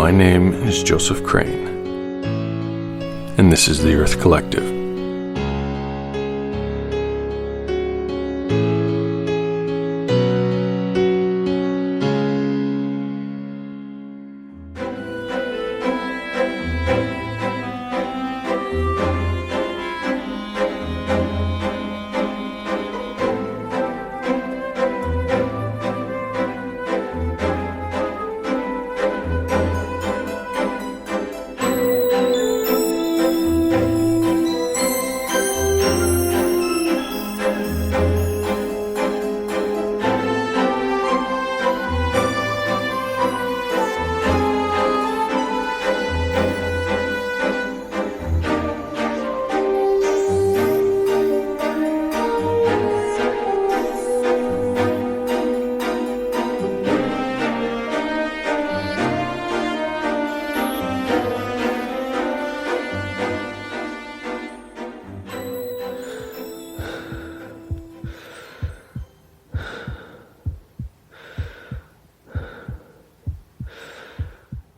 My name is Joseph Crane, and this is the Earth Collective.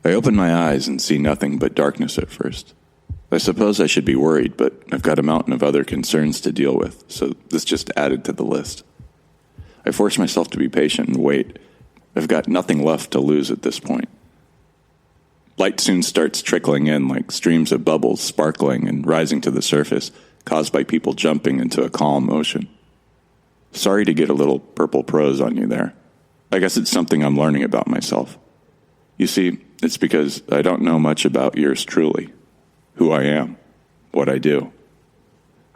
I open my eyes and see nothing but darkness at first. I suppose I should be worried, but I've got a mountain of other concerns to deal with, so this just added to the list. I force myself to be patient and wait. I've got nothing left to lose at this point. Light soon starts trickling in like streams of bubbles sparkling and rising to the surface, caused by people jumping into a calm ocean. Sorry to get a little purple prose on you there. I guess it's something I'm learning about myself. You see, it's because I don't know much about yours truly, who I am, what I do.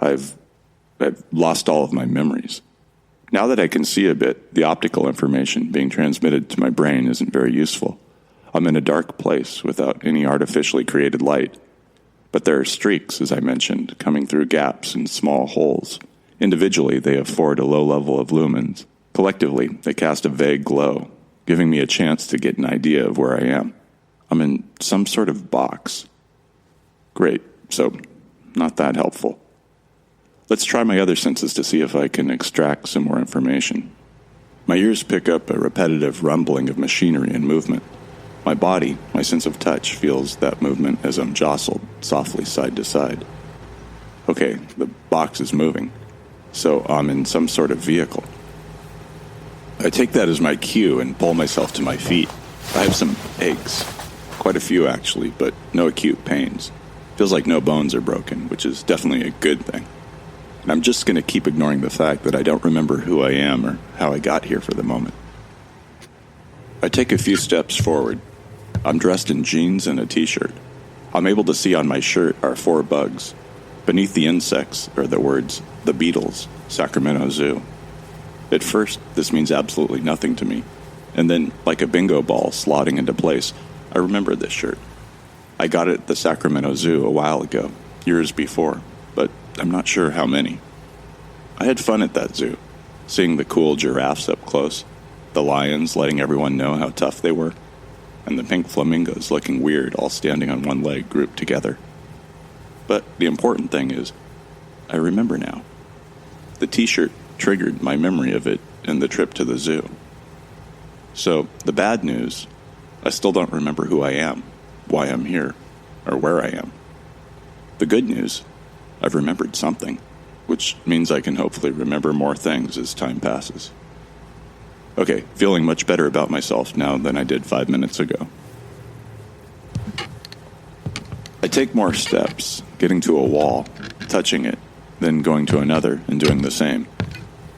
I've lost all of my memories. Now that I can see a bit, the optical information being transmitted to my brain isn't very useful. I'm in a dark place without any artificially created light. But there are streaks, as I mentioned, coming through gaps and small holes. Individually, they afford a low level of lumens. Collectively, they cast a vague glow, giving me a chance to get an idea of where I am. I'm in some sort of box. Great, so not that helpful. Let's try my other senses to see if I can extract some more information. My ears pick up a repetitive rumbling of machinery and movement. My body, my sense of touch, feels that movement as I'm jostled softly side to side. Okay, the box is moving, so I'm in some sort of vehicle. I take that as my cue and pull myself to my feet. I have some aches. Quite a few, actually, but no acute pains. Feels like no bones are broken, which is definitely a good thing. And I'm just going to keep ignoring the fact that I don't remember who I am or how I got here for the moment. I take a few steps forward. I'm dressed in jeans and a t-shirt. I'm able to see on my shirt are 4 bugs. Beneath the insects are the words, "The Beatles, Sacramento Zoo." At first, this means absolutely nothing to me. And then, like a bingo ball slotting into place, I remember this shirt. I got it at the Sacramento Zoo a while ago, years before, but I'm not sure how many. I had fun at that zoo, seeing the cool giraffes up close, the lions letting everyone know how tough they were, and the pink flamingos looking weird all standing on one leg grouped together. But the important thing is, I remember now. The t-shirt triggered my memory of it and the trip to the zoo. So, the bad news, I still don't remember who I am, why I'm here, or where I am. The good news, I've remembered something, which means I can hopefully remember more things as time passes. Okay, feeling much better about myself now than I did 5 minutes ago. I take more steps, getting to a wall, touching it, then going to another and doing the same.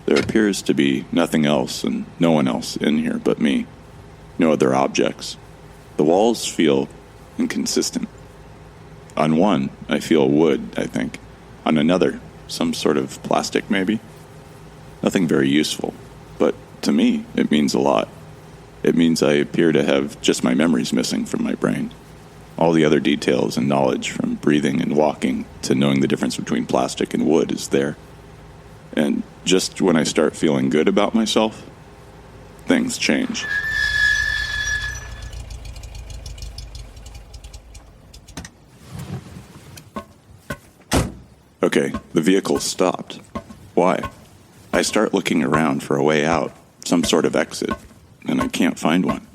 There appears to be nothing else and no one else in here but me. No other objects. The walls feel inconsistent. On one, I feel wood, I think. On another, some sort of plastic, maybe. Nothing very useful, but to me, it means a lot. It means I appear to have just my memories missing from my brain. All the other details and knowledge, from breathing and walking to knowing the difference between plastic and wood, is there. And just when I start feeling good about myself, things change. Okay, the vehicle stopped. Why? I start looking around for a way out, some sort of exit, and I can't find one.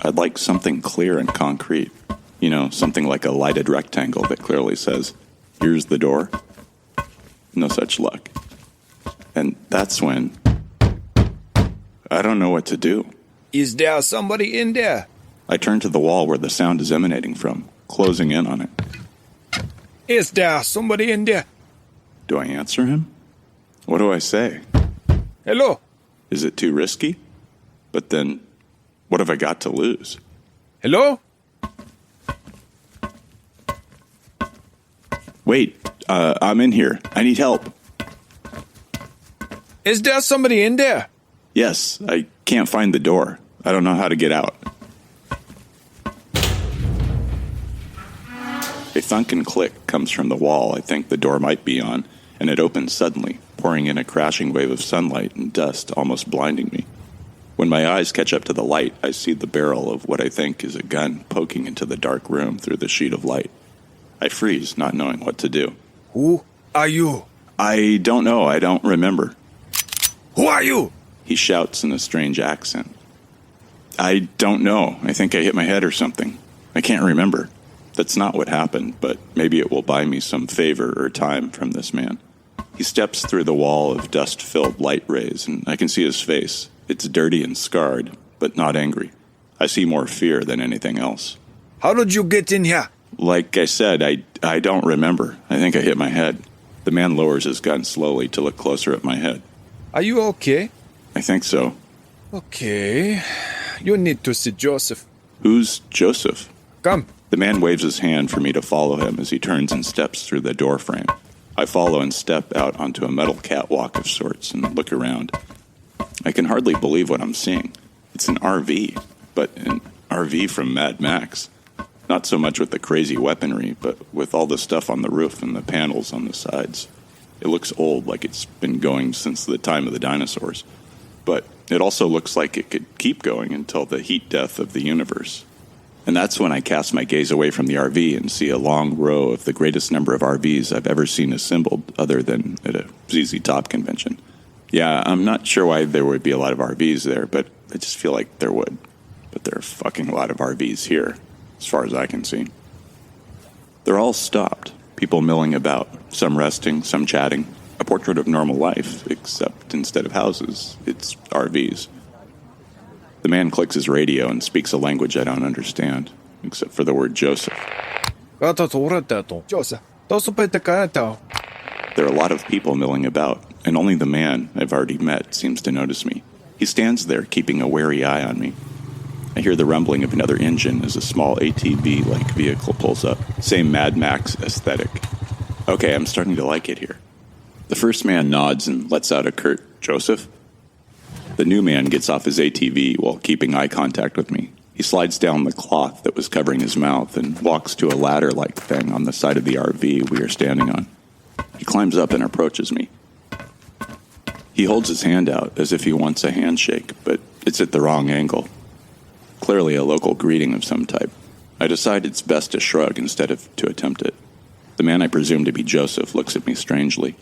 I'd like something clear and concrete. You know, something like a lighted rectangle that clearly says, here's the door. No such luck. And that's when I don't know what to do. Is there somebody in there? I turn to the wall where the sound is emanating from, closing in on it. Is there somebody in there? Do I answer him? What do I say? Hello? Is it too risky? But then, what have I got to lose? Hello? Wait, I'm in here. I need help. Is there somebody in there? Yes, I can't find the door. I don't know how to get out. A thunk and click comes from the wall I think the door might be on, and it opens suddenly, pouring in a crashing wave of sunlight and dust, almost blinding me. When my eyes catch up to the light, I see the barrel of what I think is a gun poking into the dark room through the sheet of light. I freeze, not knowing what to do. Who are you? I don't know. I don't remember. Who are you? He shouts in a strange accent. I don't know. I think I hit my head or something. I can't remember. That's not what happened, but maybe it will buy me some favor or time from this man. He steps through the wall of dust-filled light rays, and I can see his face. It's dirty and scarred, but not angry. I see more fear than anything else. How did you get in here? Like I said, I don't remember. I think I hit my head. The man lowers his gun slowly to look closer at my head. Are you okay? I think so. Okay. You need to see Joseph. Who's Joseph? Come. The man waves his hand for me to follow him as he turns and steps through the door frame. I follow and step out onto a metal catwalk of sorts and look around. I can hardly believe what I'm seeing. It's an RV, but an RV from Mad Max. Not so much with the crazy weaponry, but with all the stuff on the roof and the panels on the sides. It looks old, like it's been going since the time of the dinosaurs. But it also looks like it could keep going until the heat death of the universe. And that's when I cast my gaze away from the RV and see a long row of the greatest number of RVs I've ever seen assembled other than at a ZZ Top convention. Yeah, I'm not sure why there would be a lot of RVs there, but I just feel like there would. But there are fucking a lot of RVs here, as far as I can see. They're all stopped, people milling about, some resting, some chatting. A portrait of normal life, except instead of houses, it's RVs. The man clicks his radio and speaks a language I don't understand, except for the word Joseph. Joseph. There are a lot of people milling about, and only the man I've already met seems to notice me. He stands there, keeping a wary eye on me. I hear the rumbling of another engine as a small ATV-like vehicle pulls up. Same Mad Max aesthetic. Okay, I'm starting to like it here. The first man nods and lets out a curt, "Joseph?" The new man gets off his ATV while keeping eye contact with me. He slides down the cloth that was covering his mouth and walks to a ladder-like thing on the side of the RV we are standing on. He climbs up and approaches me. He holds his hand out as if he wants a handshake, but it's at the wrong angle. Clearly a local greeting of some type. I decide it's best to shrug instead of to attempt it. The man I presume to be Joseph looks at me strangely.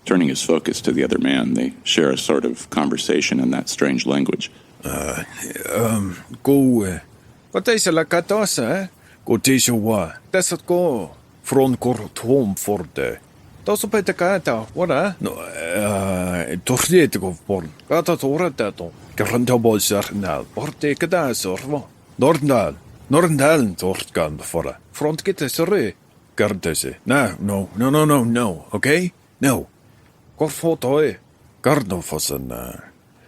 Turning his focus to the other man, they share a sort of conversation in that strange language. Wat is er lekker tussen, Gå til sjøa. Dessert gå. Från kortom for det. Da så på kata, what no, torriete go por. Kata torreta to. Garanta bolsar na. Porte kada sorvo. Norndal torkan for. Front get sorry. Gardese. No. Okay? No. Korfotoe. Gardo fossen.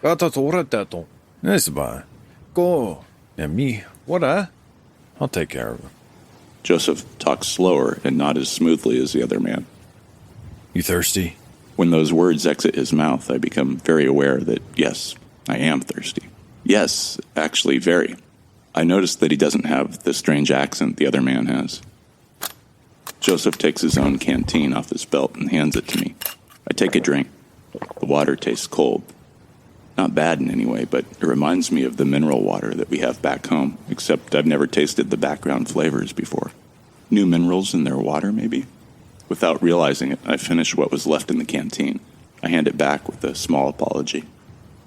Kata torreta to. Nesba. Go. And me, what I'll take care of it. Joseph talks slower and not as smoothly as the other man. You thirsty? When those words exit his mouth, I become very aware that, yes, I am thirsty. Yes, actually, very. I notice that he doesn't have the strange accent the other man has. Joseph takes his own canteen off his belt and hands it to me. I take a drink. The water tastes cold. Not bad in any way, but it reminds me of the mineral water that we have back home, except I've never tasted the background flavors before. New minerals in their water, maybe? Without realizing it, I finish what was left in the canteen. I hand it back with a small apology.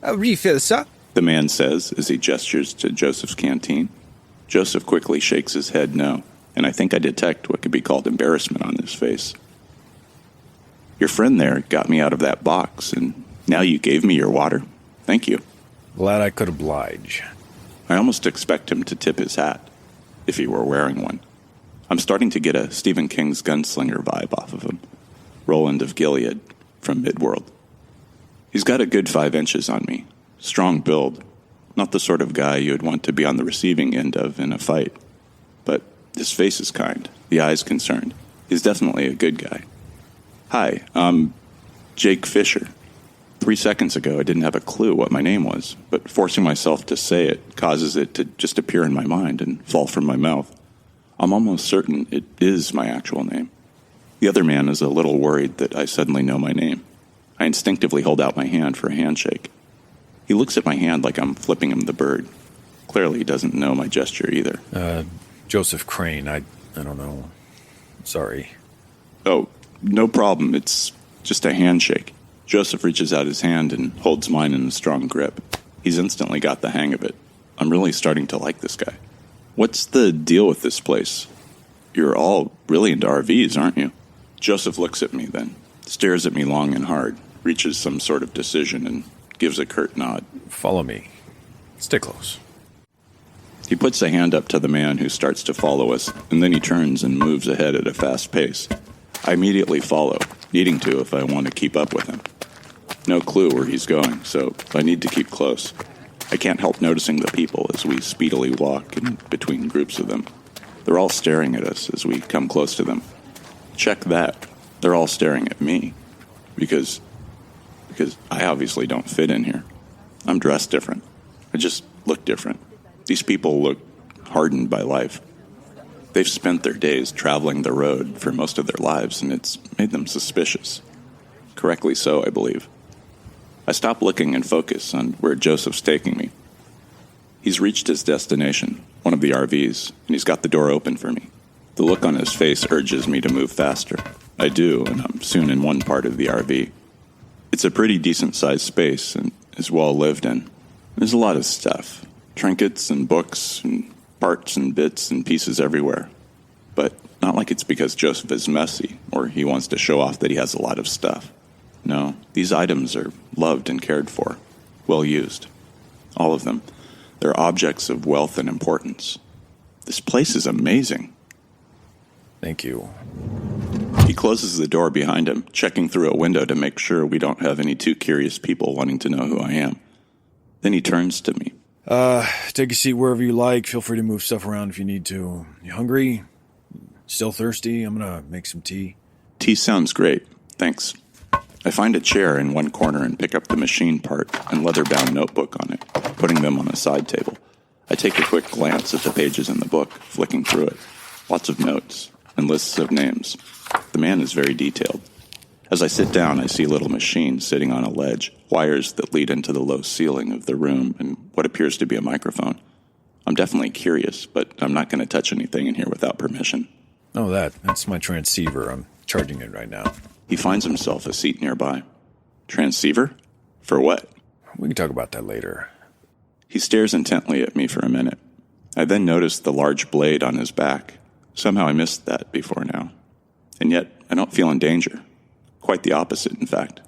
A refill, sir? The man says as he gestures to Joseph's canteen. Joseph quickly shakes his head no, and I think I detect what could be called embarrassment on his face. Your friend there got me out of that box, and now you gave me your water. Thank you. Glad I could oblige. I almost expect him to tip his hat, if he were wearing one. I'm starting to get a Stephen King's gunslinger vibe off of him. Roland of Gilead from Midworld. He's got a good 5 inches on me. Strong build. Not the sort of guy you'd want to be on the receiving end of in a fight. But his face is kind. The eyes concerned. He's definitely a good guy. Hi, I'm Jake Fisher. 3 seconds ago, I didn't have a clue what my name was, but forcing myself to say it causes it to just appear in my mind and fall from my mouth. I'm almost certain it is my actual name. The other man is a little worried that I suddenly know my name. I instinctively hold out my hand for a handshake. He looks at my hand like I'm flipping him the bird. Clearly, he doesn't know my gesture either. Joseph Crane, I don't know. Sorry. Oh, no problem. It's just a handshake. Joseph reaches out his hand and holds mine in a strong grip. He's instantly got the hang of it. I'm really starting to like this guy. What's the deal with this place? You're all really into RVs, aren't you? Joseph looks at me then, stares at me long and hard, reaches some sort of decision, and gives a curt nod. Follow me. Stay close. He puts a hand up to the man who starts to follow us, and then he turns and moves ahead at a fast pace. I immediately follow, needing to if I want to keep up with him. No clue where he's going, so I need to keep close. I can't help noticing the people as we speedily walk in between groups of them. They're all staring at us as we come close to them. Check that. They're all staring at me. Because I obviously don't fit in here. I'm dressed different. I just look different. These people look hardened by life. They've spent their days traveling the road for most of their lives, and it's made them suspicious. Correctly so, I believe. I stop looking and focus on where Joseph's taking me. He's reached his destination, one of the RVs, and he's got the door open for me. The look on his face urges me to move faster. I do, and I'm soon in one part of the RV. It's a pretty decent-sized space and is well lived in. There's a lot of stuff. Trinkets and books and parts and bits and pieces everywhere. But not like it's because Joseph is messy or he wants to show off that he has a lot of stuff. No, these items are loved and cared for, well used. All of them. They're objects of wealth and importance. This place is amazing. Thank you. He closes the door behind him, checking through a window to make sure we don't have any too curious people wanting to know who I am. Then he turns to me. Take a seat wherever you like. Feel free to move stuff around if you need to. You hungry? Still thirsty? I'm gonna make some tea. Tea sounds great. Thanks. I find a chair in one corner and pick up the machine part and leather-bound notebook on it, putting them on a side table. I take a quick glance at the pages in the book, flicking through it. Lots of notes and lists of names. The man is very detailed. As I sit down, I see a little machine sitting on a ledge, wires that lead into the low ceiling of the room, and what appears to be a microphone. I'm definitely curious, but I'm not going to touch anything in here without permission. Oh, that's my transceiver. I'm charging it right now. He finds himself a seat nearby. Transceiver? For what? We can talk about that later. He stares intently at me for a minute. I then notice the large blade on his back. Somehow I missed that before now. And yet, I don't feel in danger. Quite the opposite, in fact.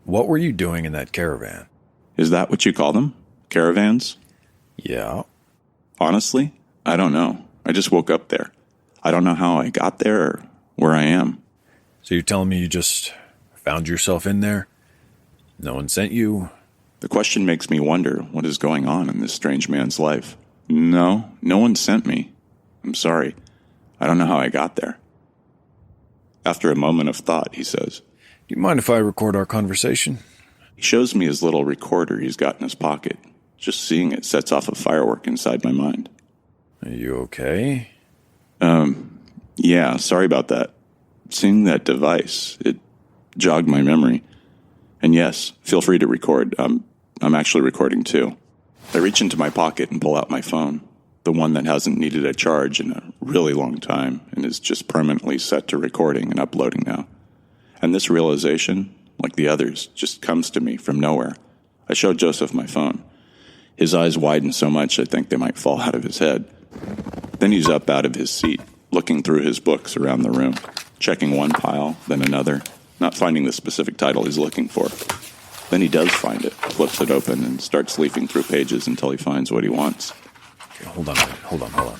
What were you doing in that caravan? Is that what you call them? Caravans? Yeah. Honestly, I don't know. I just woke up there. I don't know how I got there or where I am. So you're telling me you just found yourself in there? No one sent you? The question makes me wonder what is going on in this strange man's life. No one sent me. I'm sorry. I don't know how I got there. After a moment of thought, he says, Do you mind if I record our conversation? He shows me his little recorder he's got in his pocket. Just seeing it sets off a firework inside my mind. Are you okay? Yeah, sorry about that. Seeing that device, it jogged my memory. And yes, feel free to record. I'm actually recording too. I reach into my pocket and pull out my phone, the one that hasn't needed a charge in a really long time and is just permanently set to recording and uploading now. And this realization, like the others, just comes to me from nowhere. I show Joseph my phone. His eyes widen so much I think they might fall out of his head. Then he's up out of his seat, looking through his books around the room, checking one pile, then another, not finding the specific title he's looking for. Then he does find it, flips it open, and starts leafing through pages until he finds what he wants. Okay, hold on a minute. Hold on.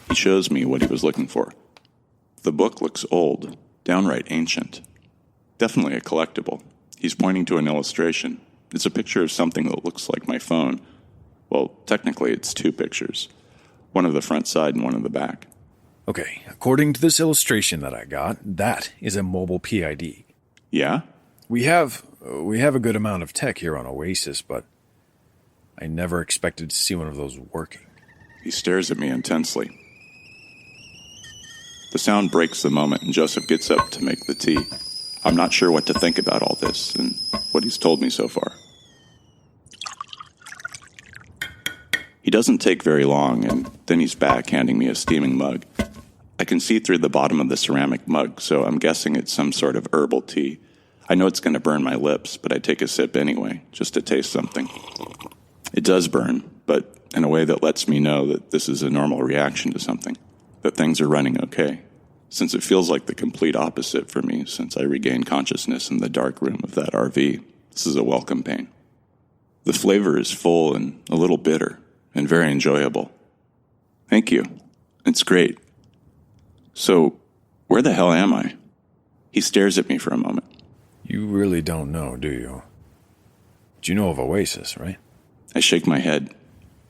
He shows me what he was looking for. The book looks old, downright ancient. Definitely a collectible. He's pointing to an illustration. It's a picture of something that looks like my phone. Well, technically it's two pictures. One of the front side and one of the back. Okay, according to this illustration that I got, that is a mobile PID. Yeah? We have a good amount of tech here on Oasis, but I never expected to see one of those working. He stares at me intensely. The sound breaks the moment, and Joseph gets up to make the tea. I'm not sure what to think about all this and what he's told me so far. He doesn't take very long, and then he's back handing me a steaming mug. I can see through the bottom of the ceramic mug, so I'm guessing it's some sort of herbal tea. I know it's going to burn my lips, but I take a sip anyway, just to taste something. It does burn, but in a way that lets me know that this is a normal reaction to something, that things are running okay, since it feels like the complete opposite for me since I regained consciousness in the dark room of that RV. This is a welcome pain. The flavor is full and a little bitter, and very enjoyable. Thank you. It's great. So, where the hell am I? He stares at me for a moment. You really don't know, do you? But you know of Oasis, right? I shake my head.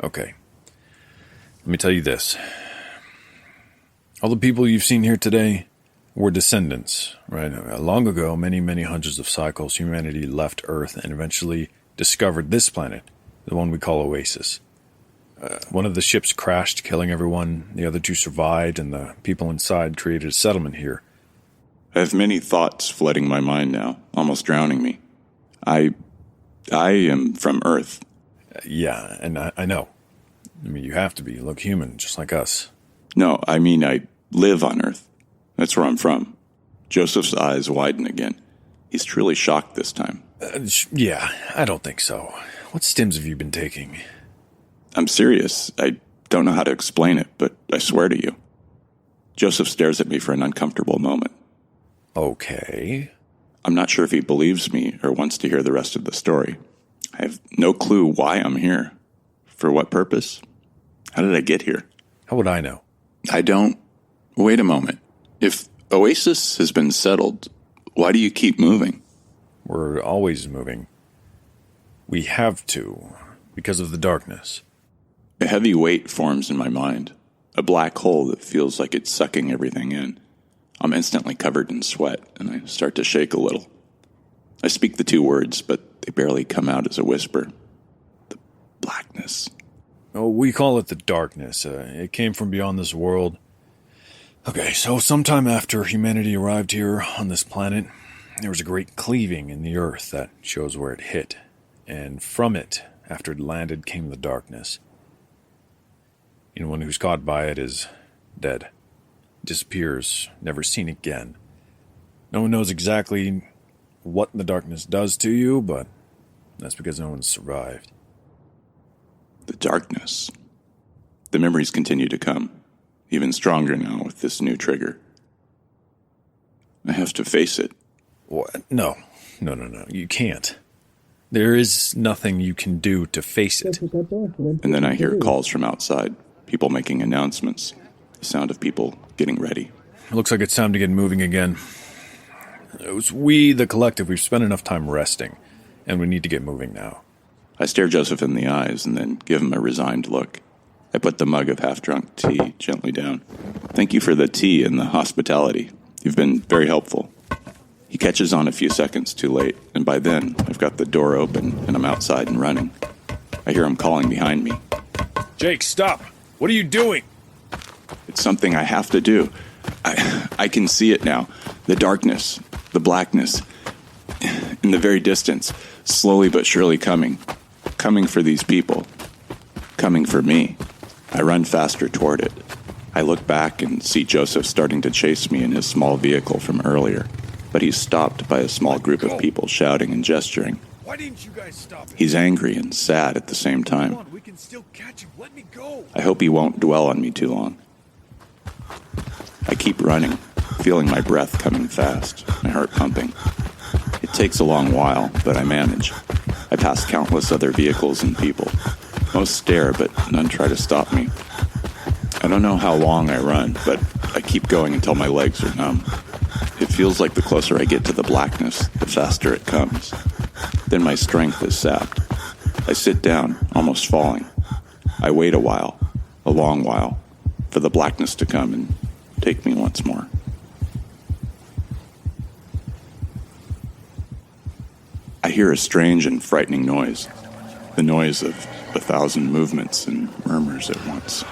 Okay. Let me tell you this. All the people you've seen here today were descendants, right? Long ago, many, many hundreds of cycles, humanity left Earth and eventually discovered this planet, the one we call Oasis. One of the ships crashed, killing everyone. The other two survived, and the people inside created a settlement here. I have many thoughts flooding my mind now, almost drowning me. I am from Earth. Yeah, and I know. I mean, you have to be. You look human, just like us. No, I mean I live on Earth. That's where I'm from. Joseph's eyes widen again. He's truly shocked this time. Yeah, I don't think so. What stims have you been taking? I'm serious. I don't know how to explain it, but I swear to you. Joseph stares at me for an uncomfortable moment. Okay. I'm not sure if he believes me or wants to hear the rest of the story. I have no clue why I'm here. For what purpose? How did I get here? How would I know? I don't... Wait a moment. If Oasis has been settled, why do you keep moving? We're always moving. We have to, because of the darkness. A heavy weight forms in my mind, a black hole that feels like it's sucking everything in. I'm instantly covered in sweat, and I start to shake a little. I speak the two words, but they barely come out as a whisper. The blackness. Oh, we call it the darkness. It came from beyond this world. Okay, so sometime after humanity arrived here on this planet, there was a great cleaving in the earth that shows where it hit. And from it, after it landed, came the darkness. Anyone who's caught by it is dead. Disappears, never seen again. No one knows exactly what the darkness does to you, but that's because no one's survived. The darkness. The memories continue to come, even stronger now with this new trigger. I have to face it. What? No. You can't. There is nothing you can do to face it. And then I hear calls from outside, people making announcements, the sound of people getting ready. Looks like it's time to get moving again. It was we, the collective, we've spent enough time resting, and we need to get moving now. I stare Joseph in the eyes and then give him a resigned look. I put the mug of half-drunk tea gently down. Thank you for the tea and the hospitality. You've been very helpful. He catches on a few seconds too late, and by then, I've got the door open and I'm outside and running. I hear him calling behind me. Jake, stop! What are you doing? It's something I have to do. I can see it now. The darkness, the blackness, in the very distance, slowly but surely coming. Coming for these people. Coming for me. I run faster toward it. I look back and see Joseph starting to chase me in his small vehicle from earlier, but he's stopped by a small group of people shouting and gesturing. Why didn't you guys stop it? He's angry and sad at the same Come time. on, we can still catch him. Let me go. I hope he won't dwell on me too long. I keep running, feeling my breath coming fast, my heart pumping. It takes a long while, but I manage. I pass countless other vehicles and people. Most stare, but none try to stop me. I don't know how long I run, but I keep going until my legs are numb. It feels like the closer I get to the blackness, the faster it comes. Then my strength is sapped. I sit down, almost falling. I wait a while, a long while, for the blackness to come and take me once more. I hear a strange and frightening noise, the noise of 1,000 movements and murmurs at once.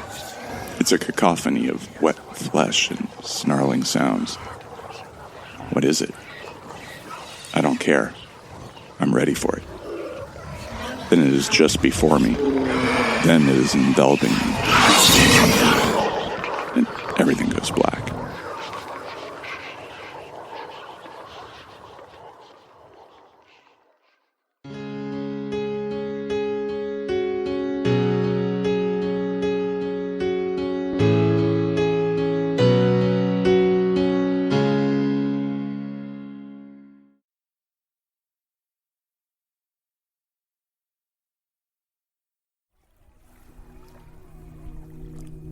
It's a cacophony of wet flesh and snarling sounds. What is it? I don't care. I'm ready for it. Then it is just before me. Then it is enveloping me. And everything goes black.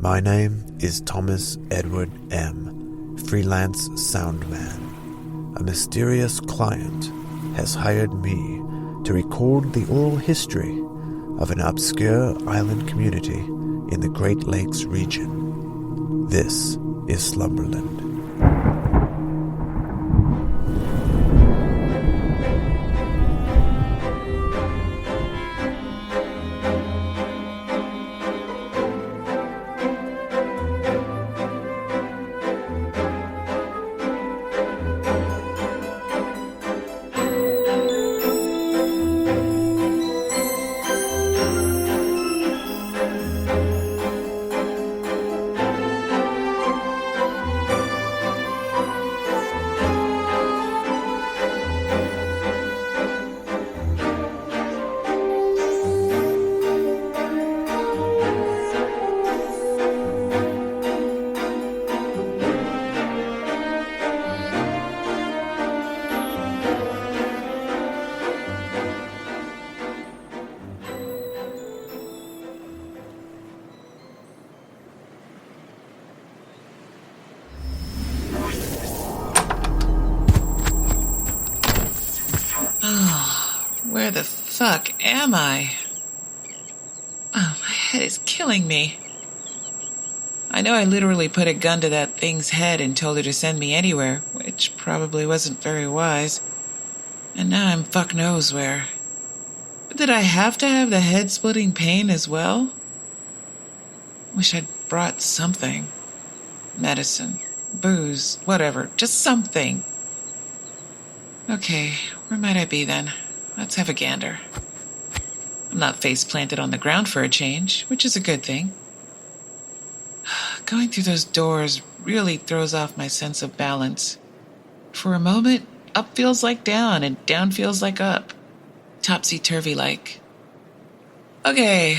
My name is Thomas Edward M., freelance soundman. A mysterious client has hired me to record the oral history of an obscure island community in the Great Lakes region. This is Slumberland. Where the fuck am I? Oh, my head is killing me. I know I literally put a gun to that thing's head and told her to send me anywhere, which probably wasn't very wise. And now I'm fuck knows where. But did I have to have the head-splitting pain as well? Wish I'd brought something. Medicine, booze, whatever, just something. Okay, where might I be then? Let's have a gander. I'm not face-planted on the ground for a change, which is a good thing. Going through those doors really throws off my sense of balance. For a moment, up feels like down, and down feels like up. Topsy-turvy-like. Okay.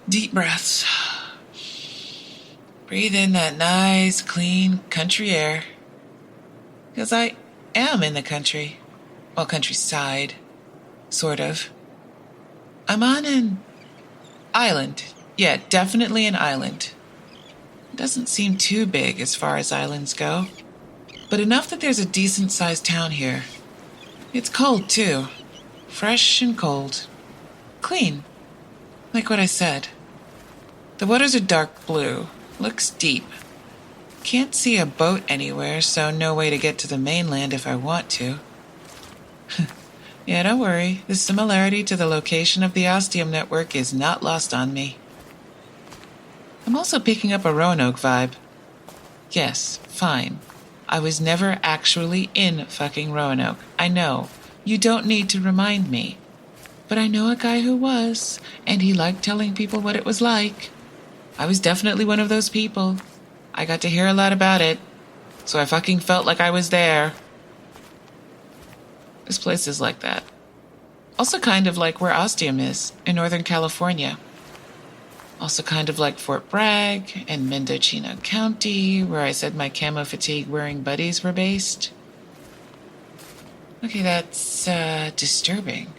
Deep breaths. Breathe in that nice, clean country air. Because I am in the country. Well, countryside. Sort of. I'm on an island. Yeah, definitely an island. It doesn't seem too big as far as islands go, but enough that there's a decent-sized town here. It's cold, too. Fresh and cold. Clean. Like what I said. The waters are dark blue. Looks deep. Can't see a boat anywhere, so no way to get to the mainland if I want to. Yeah, don't worry. The similarity to the location of the Ostium network is not lost on me. I'm also picking up a Roanoke vibe. Yes, fine. I was never actually in fucking Roanoke. I know. You don't need to remind me. But I know a guy who was, and he liked telling people what it was like. I was definitely one of those people. I got to hear a lot about it, so I fucking felt like I was there. This place is like that. Also kind of like where Ostium is, in Northern California. Also kind of like Fort Bragg and Mendocino County, where I said my camo fatigue wearing buddies were based. Okay, that's disturbing.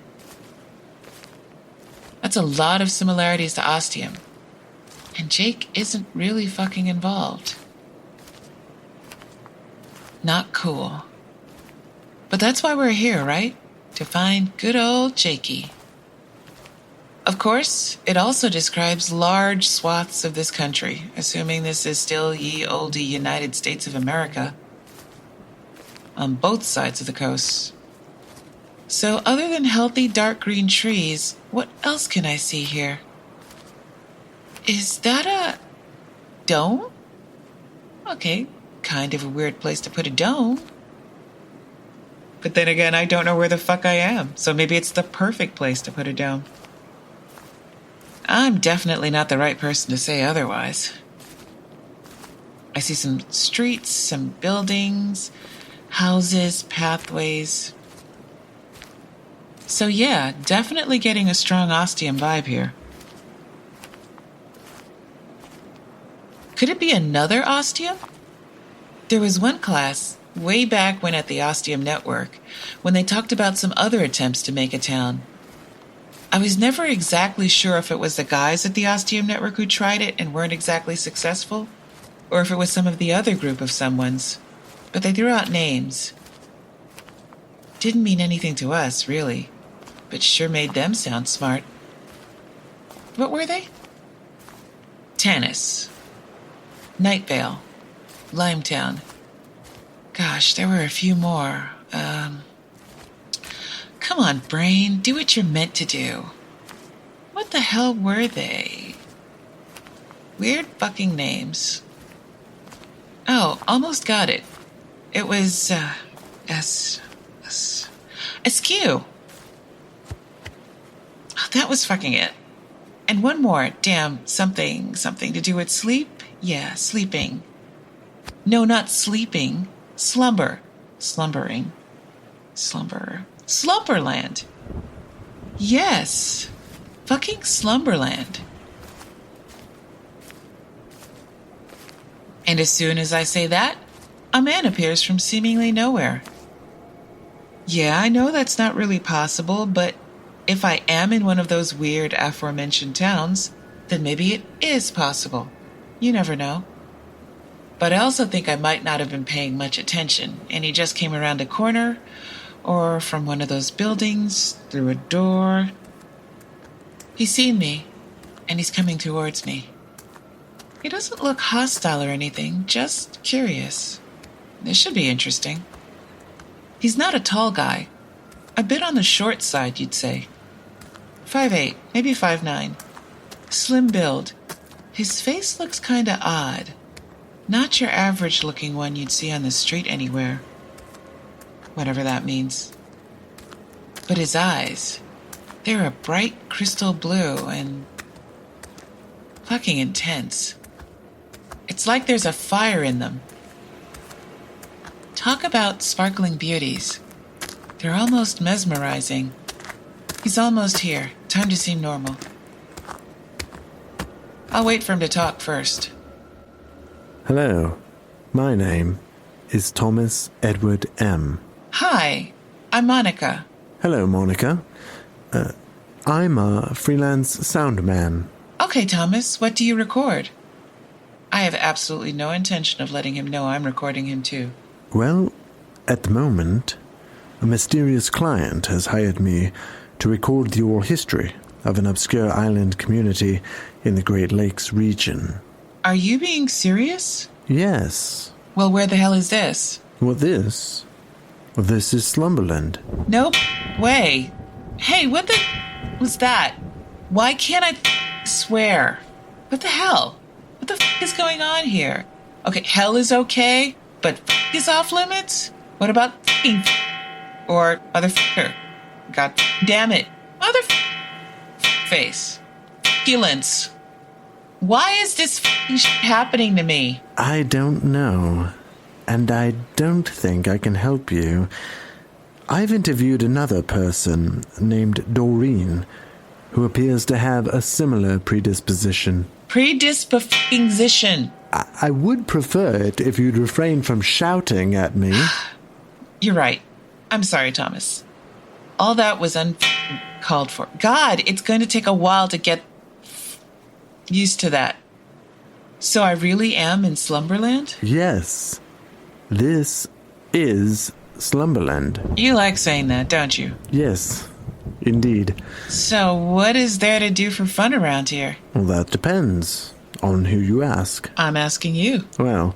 That's a lot of similarities to Ostium. And Jake isn't really fucking involved. Not cool. But that's why we're here, right? To find good old Jakey. Of course, it also describes large swaths of this country, assuming this is still ye olde United States of America, on both sides of the coast. So other than healthy dark green trees, what else can I see here? Is that a dome? Okay, kind of a weird place to put a dome. But then again, I don't know where the fuck I am, so maybe it's the perfect place to put a dome. I'm definitely not the right person to say otherwise. I see some streets, some buildings, houses, pathways. So yeah, definitely getting a strong Ostium vibe here. Could it be another Ostium? There was one class, way back when at the Ostium Network, when they talked about some other attempts to make a town. I was never exactly sure if it was the guys at the Ostium Network who tried it and weren't exactly successful, or if it was some of the other group of someones, but they threw out names. Didn't mean anything to us, really, but sure made them sound smart. What were they? Tanis, Nightvale, Limetown. Gosh, there were a few more. Come on, brain, do what you're meant to do. What the hell were they? Weird fucking names. Oh, almost got it. It was, Askew. Oh, that was fucking it. And one more, damn, something to do with sleep? Yeah, sleeping. No, not sleeping. Slumbering. Slumberland. Yes. Fucking Slumberland. And as soon as I say that, a man appears from seemingly nowhere. Yeah, I know that's not really possible, but if I am in one of those weird aforementioned towns, then maybe it is possible. You never know. But I also think I might not have been paying much attention, and he just came around a corner, or from one of those buildings, through a door. He's seen me, and he's coming towards me. He doesn't look hostile or anything, just curious. This should be interesting. He's not a tall guy. A bit on the short side, you'd say. 5'8", maybe 5'9". Slim build. His face looks kinda odd. Not your average-looking one you'd see on the street anywhere. Whatever that means. But his eyes, they're a bright crystal blue and fucking intense. It's like there's a fire in them. Talk about sparkling beauties. They're almost mesmerizing. He's almost here. Time to seem normal. I'll wait for him to talk first. Hello, my name is Thomas Edward M. Hi, I'm Monica. Hello, Monica. I'm a freelance sound man. Okay, Thomas, what do you record? I have absolutely no intention of letting him know I'm recording him too. Well, at the moment, a mysterious client has hired me to record the oral history of an obscure island community in the Great Lakes region. Are you being serious? Yes. Well, where the hell is this? What this? This is Slumberland. Nope. Way. Hey, what the was that? Why can't I swear? What the hell? What the is going on here? Okay, hell is okay, but is off limits? What about or motherfucker? God damn it. Face. Feelings. Why is this happening to me? I don't know. And I don't think I can help you. I've interviewed another person named Doreen, who appears to have a similar predisposition. Predisposition. I would prefer it if you'd refrain from shouting at me. You're right. I'm sorry, Thomas. All that was uncalled for. God, it's going to take a while to get used to that. So I really am in Slumberland? Yes. This is Slumberland. You like saying that, don't you? Yes, indeed. So what is there to do for fun around here? Well, that depends on who you ask. I'm asking you. Well,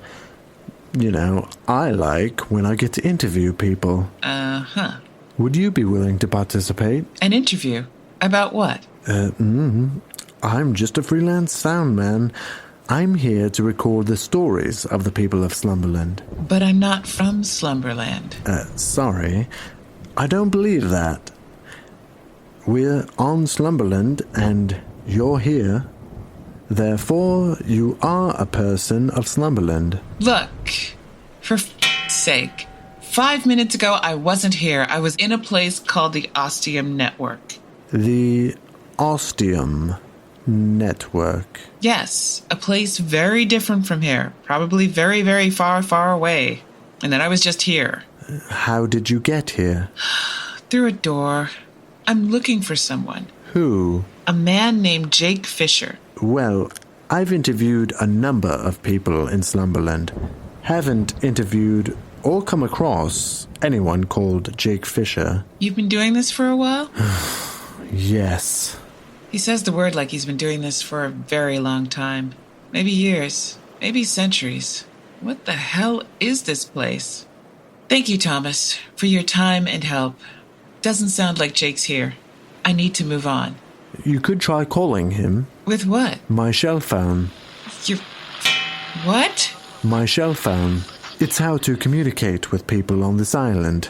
I like when I get to interview people. Uh-huh. Would you be willing to participate? An interview? About what? I'm just a freelance sound man. I'm here to record the stories of the people of Slumberland. But I'm not from Slumberland. Sorry. I don't believe that. We're on Slumberland, and you're here. Therefore, you are a person of Slumberland. Look, for f***'s sake, 5 minutes ago I wasn't here. I was in a place called the Ostium Network. The Ostium Network. Yes, a place very different from here. Probably very, very far, far away. And then I was just here. How did you get here? Through a door. I'm looking for someone. Who? A man named Jake Fisher. Well, I've interviewed a number of people in Slumberland. Haven't interviewed or come across anyone called Jake Fisher. You've been doing this for a while? Yes. He says the word like he's been doing this for a very long time. Maybe years. Maybe centuries. What the hell is this place? Thank you, Thomas, for your time and help. Doesn't sound like Jake's here. I need to move on. You could try calling him. With what? My shell phone. Your... What? My shell phone. It's how to communicate with people on this island.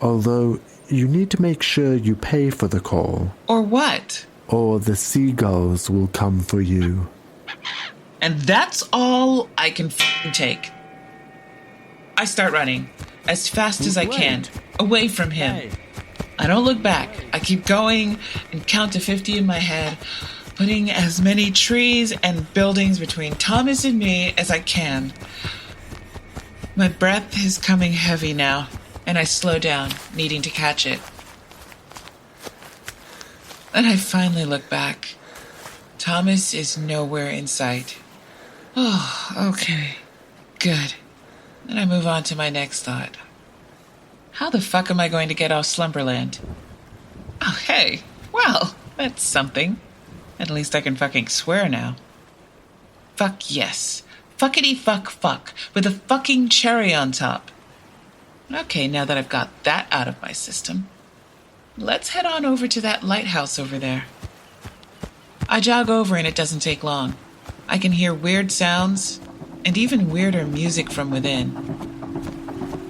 Although, you need to make sure you pay for the call. Or what? Or the seagulls will come for you. And that's all I can take. I start running as fast as I can, away from him. I don't look back. I keep going and count to 50 in my head, putting as many trees and buildings between Thomas and me as I can. My breath is coming heavy now, and I slow down, needing to catch it. Then I finally look back. Thomas is nowhere in sight. Oh, okay. Good. Then I move on to my next thought. How the fuck am I going to get off Slumberland? Oh, hey. Well, that's something. At least I can fucking swear now. Fuck yes. Fuckity fuck fuck. With a fucking cherry on top. Okay, now that I've got that out of my system, let's head on over to that lighthouse over there. I jog over and it doesn't take long. I can hear weird sounds and even weirder music from within.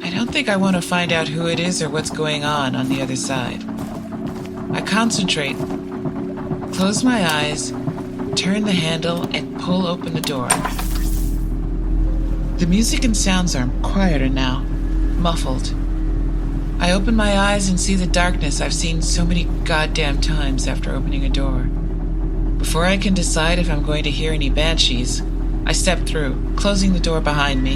I don't think I want to find out who it is or what's going on the other side. I concentrate, close my eyes, turn the handle, and pull open the door. The music and sounds are quieter now, muffled. I open my eyes and see the darkness I've seen so many goddamn times after opening a door. Before I can decide if I'm going to hear any banshees, I step through, closing the door behind me.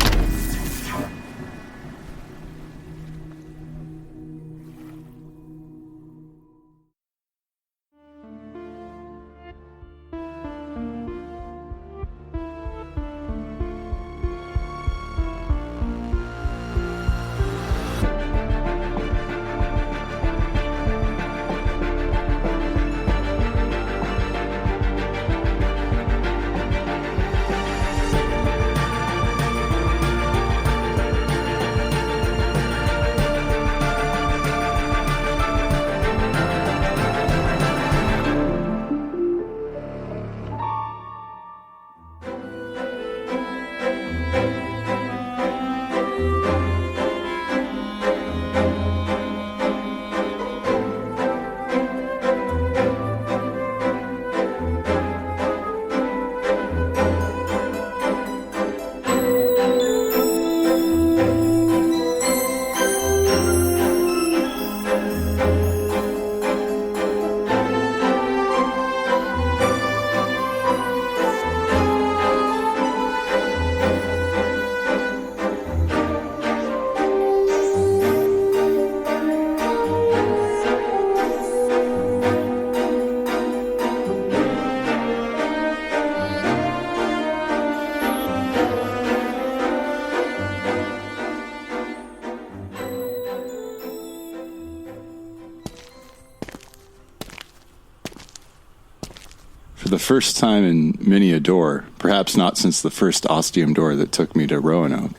For the first time in many a door, perhaps not since the first Ostium door that took me to Roanoke,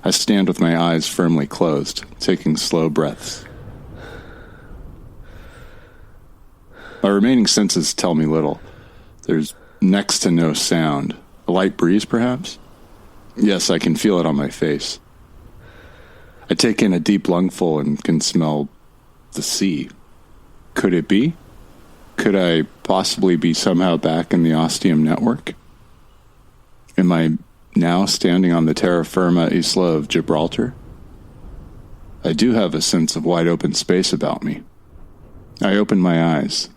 I stand with my eyes firmly closed, taking slow breaths. My remaining senses tell me little. There's next to no sound. A light breeze, perhaps? Yes, I can feel it on my face. I take in a deep lungful and can smell the sea. Could it be? Could I possibly be somehow back in the Ostium network? Am I now standing on the terra firma isla of Gibraltar? I do have a sense of wide open space about me. I open my eyes.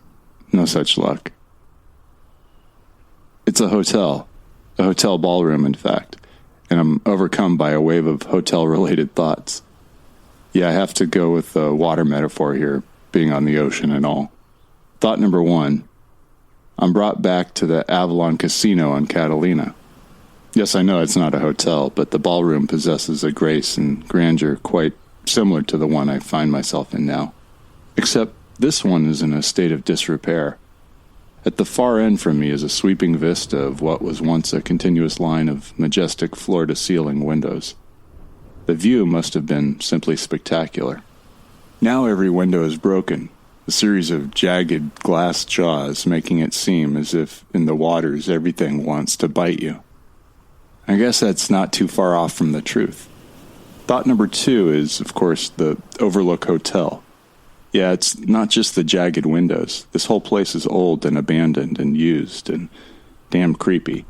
No such luck. It's a hotel ballroom, in fact, and I'm overcome by a wave of hotel-related thoughts. Yeah, I have to go with the water metaphor here, being on the ocean and all. Thought number 1, I'm brought back to the Avalon Casino on Kalila. Yes, I know it's not a hotel, but the ballroom possesses a grace and grandeur quite similar to the one I find myself in now. Except this one is in a state of disrepair. At the far end from me is a sweeping vista of what was once a continuous line of majestic floor-to-ceiling windows. The view must have been simply spectacular. Now every window is broken, a series of jagged glass jaws making it seem as if in the waters everything wants to bite you. I guess that's not too far off from the truth. Thought number 2 is, of course, the Overlook Hotel. Yeah, it's not just the jagged windows. This whole place is old and abandoned and used and damn creepy.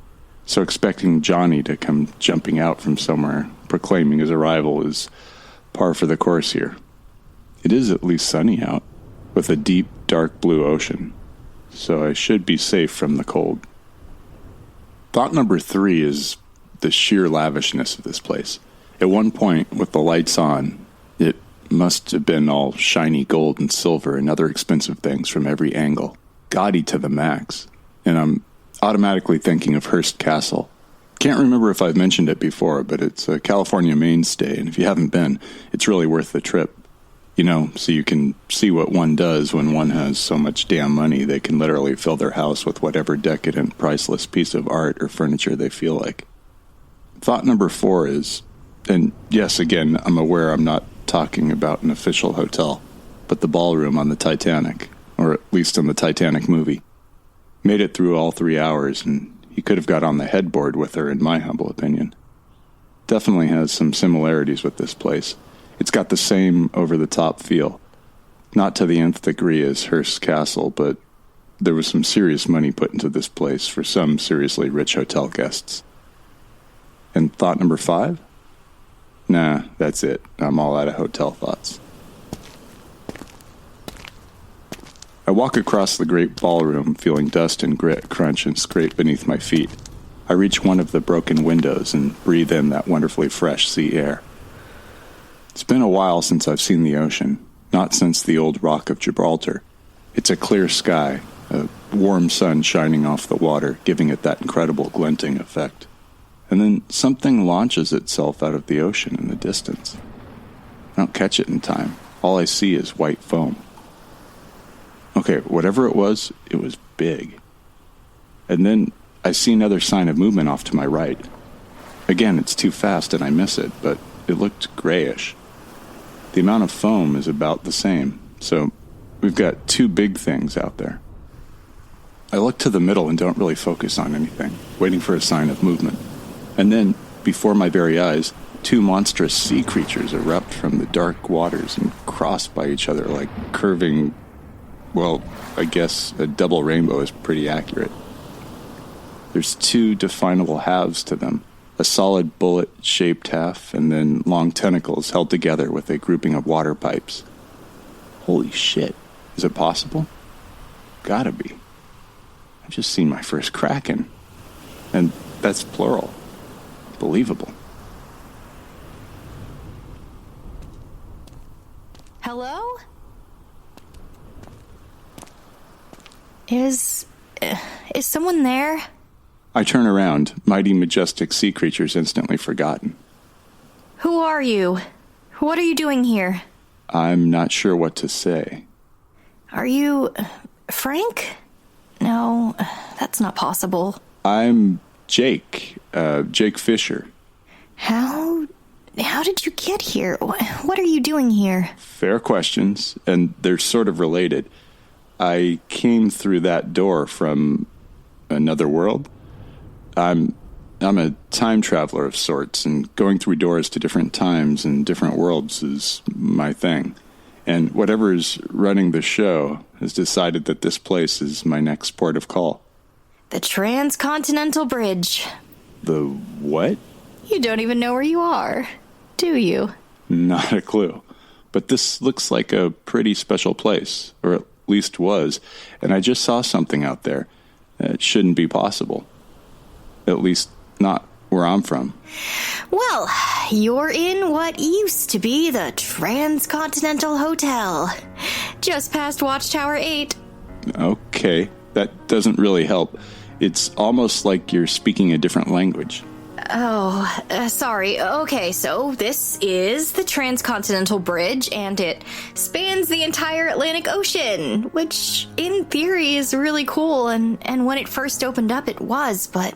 So expecting Johnny to come jumping out from somewhere, proclaiming his arrival, is par for the course here. It is at least sunny out, with a deep, dark blue ocean, so I should be safe from the cold. Thought number 3 is the sheer lavishness of this place. At one point, with the lights on, it must have been all shiny gold and silver and other expensive things from every angle. Gaudy to the max. And I'm automatically thinking of Hearst Castle. Can't remember if I've mentioned it before, but it's a California mainstay, and if you haven't been, it's really worth the trip. You know, so you can see what one does when one has so much damn money they can literally fill their house with whatever decadent, priceless piece of art or furniture they feel like. Thought number 4 is, and yes, again, I'm aware I'm not talking about an official hotel, but the ballroom on the Titanic, or at least in the Titanic movie. Made it through all 3 hours, and he could have got on the headboard with her, in my humble opinion. Definitely has some similarities with this place. It's got the same over-the-top feel. Not to the nth degree as Hearst Castle, but there was some serious money put into this place for some seriously rich hotel guests. And thought number 5? Nah, that's it. I'm all out of hotel thoughts. I walk across the great ballroom, feeling dust and grit crunch and scrape beneath my feet. I reach one of the broken windows and breathe in that wonderfully fresh sea air. It's been a while since I've seen the ocean, not since the old Rock of Gibraltar. It's a clear sky, a warm sun shining off the water, giving it that incredible glinting effect. And then something launches itself out of the ocean in the distance. I don't catch it in time. All I see is white foam. Okay, whatever it was big. And then I see another sign of movement off to my right. Again, it's too fast and I miss it, but it looked grayish. The amount of foam is about the same, so we've got 2 big things out there. I look to the middle and don't really focus on anything, waiting for a sign of movement. And then, before my very eyes, 2 monstrous sea creatures erupt from the dark waters and cross by each other like curving, well, I guess a double rainbow is pretty accurate. There's 2 definable halves to them, a solid bullet-shaped half, and then long tentacles held together with a grouping of water pipes. Holy shit. Is it possible? Gotta be. I've just seen my first kraken. And that's plural. Believable. Hello? Is someone there? I turn around, mighty majestic sea creatures instantly forgotten. Who are you? What are you doing here? I'm not sure what to say. Are you Frank? No, that's not possible. I'm Jake. Jake Fisher. How did you get here? What are you doing here? Fair questions, and they're sort of related. I came through that door from another world. I'm a time traveler of sorts, and going through doors to different times and different worlds is my thing. And whatever's running the show has decided that this place is my next port of call. The Transcontinental Bridge. The what? You don't even know where you are, do you? Not a clue. But this looks like a pretty special place, or at least was, and I just saw something out there. It shouldn't be possible. At least not where I'm from. Well, you're in what used to be the Transcontinental Hotel, just past Watchtower 8. Okay, that doesn't really help. It's almost like you're speaking a different language. Sorry. Okay, so this is the Transcontinental Bridge, and it spans the entire Atlantic Ocean, which in theory is really cool, and when it first opened up it was, but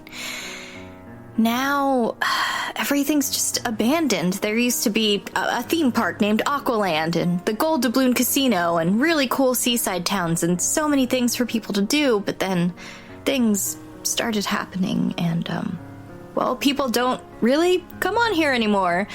now everything's just abandoned. There used to be a theme park named Aqualand, and the Gold Doubloon Casino, and really cool seaside towns, and so many things for people to do, but then things started happening, and, well, people don't really come on here anymore.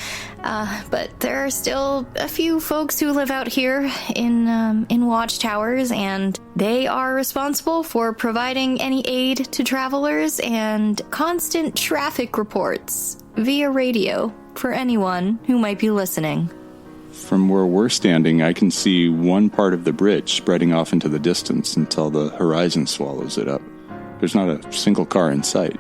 But there are still a few folks who live out here in watchtowers, and they are responsible for providing any aid to travelers and constant traffic reports via radio for anyone who might be listening. From where we're standing, I can see one part of the bridge spreading off into the distance until the horizon swallows it up. There's not a single car in sight.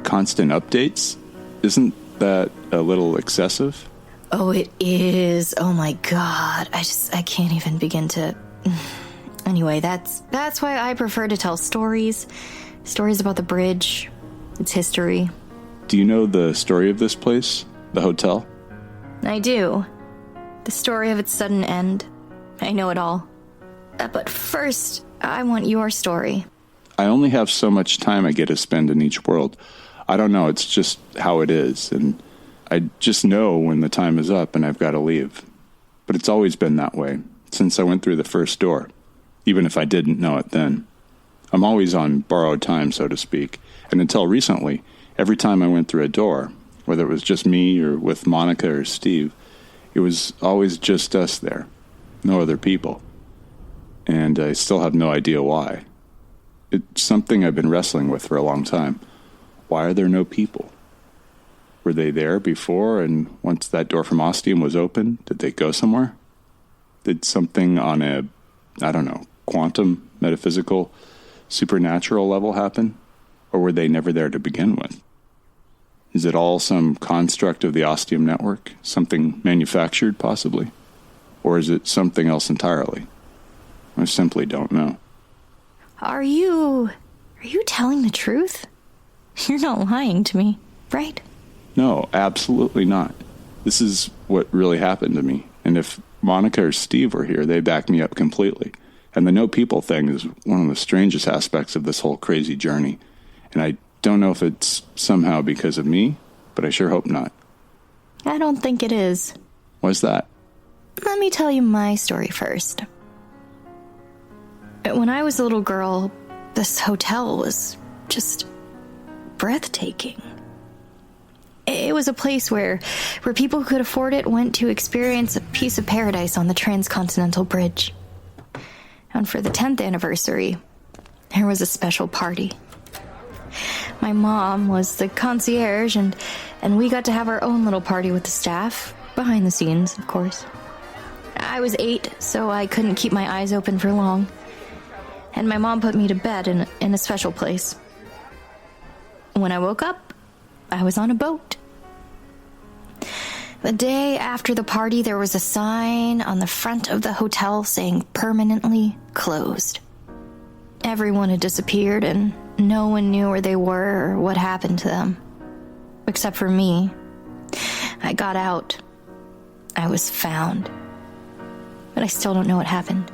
Constant updates? Isn't that a little excessive? Oh, it is. Oh my god. I can't even begin to... Anyway, that's why I prefer to tell stories. Stories about the bridge, its history. Do you know the story of this place? The hotel? I do. The story of its sudden end. I know it all. But first, I want your story. I only have so much time I get to spend in each world. I don't know, it's just how it is, and I just know when the time is up and I've got to leave. But it's always been that way, since I went through the first door, even if I didn't know it then. I'm always on borrowed time, so to speak, and until recently, every time I went through a door, whether it was just me or with Monica or Steve, it was always just us there, no other people. And I still have no idea why. It's something I've been wrestling with for a long time. Why are there no people? Were they there before, and once that door from Ostium was open, did they go somewhere? Did something on a, quantum, metaphysical, supernatural level happen? Or were they never there to begin with? Is it all some construct of the Ostium network? Something manufactured, possibly? Or is it something else entirely? I simply don't know. Are you telling the truth? You're not lying to me, right? No, absolutely not. This is what really happened to me. And if Monica or Steve were here, they back me up completely. And the no people thing is one of the strangest aspects of this whole crazy journey. And I don't know if it's somehow because of me, but I sure hope not. I don't think it is. Why's that? Let me tell you my story first. When I was a little girl, this hotel was just breathtaking. It was a place where people who could afford it went to experience a piece of paradise on the Transcontinental Bridge. And for the 10th anniversary, there was a special party. My mom was the concierge, and we got to have our own little party with the staff, behind the scenes, of course. I was 8, so I couldn't keep my eyes open for long. And my mom put me to bed in a special place. When I woke up, I was on a boat. The day after the party, there was a sign on the front of the hotel saying permanently closed. Everyone had disappeared, and no one knew where they were or what happened to them. Except for me. I got out. I was found. But I still don't know what happened.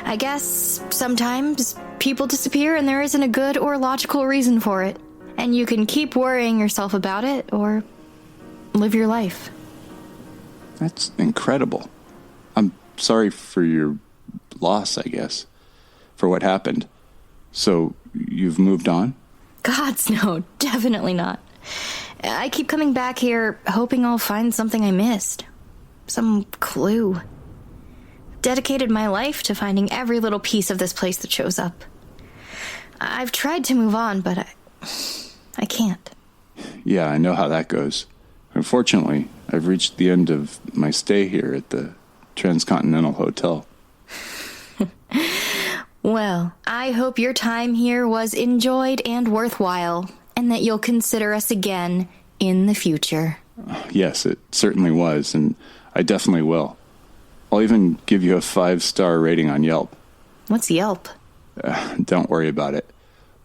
I guess sometimes people disappear and there isn't a good or logical reason for it. And you can keep worrying yourself about it or live your life. That's incredible. I'm sorry for your loss, I guess, for what happened. So, you've moved on? Gods, no, definitely not. I keep coming back here hoping I'll find something I missed. Some clue. Dedicated my life to finding every little piece of this place that shows up. I've tried to move on, but I can't. Yeah, I know how that goes. Unfortunately, I've reached the end of my stay here at the Transcontinental Hotel. Well, I hope your time here was enjoyed and worthwhile, and that you'll consider us again in the future. Yes, it certainly was, and I definitely will. I'll even give you a 5-star rating on Yelp. What's Yelp? Don't worry about it.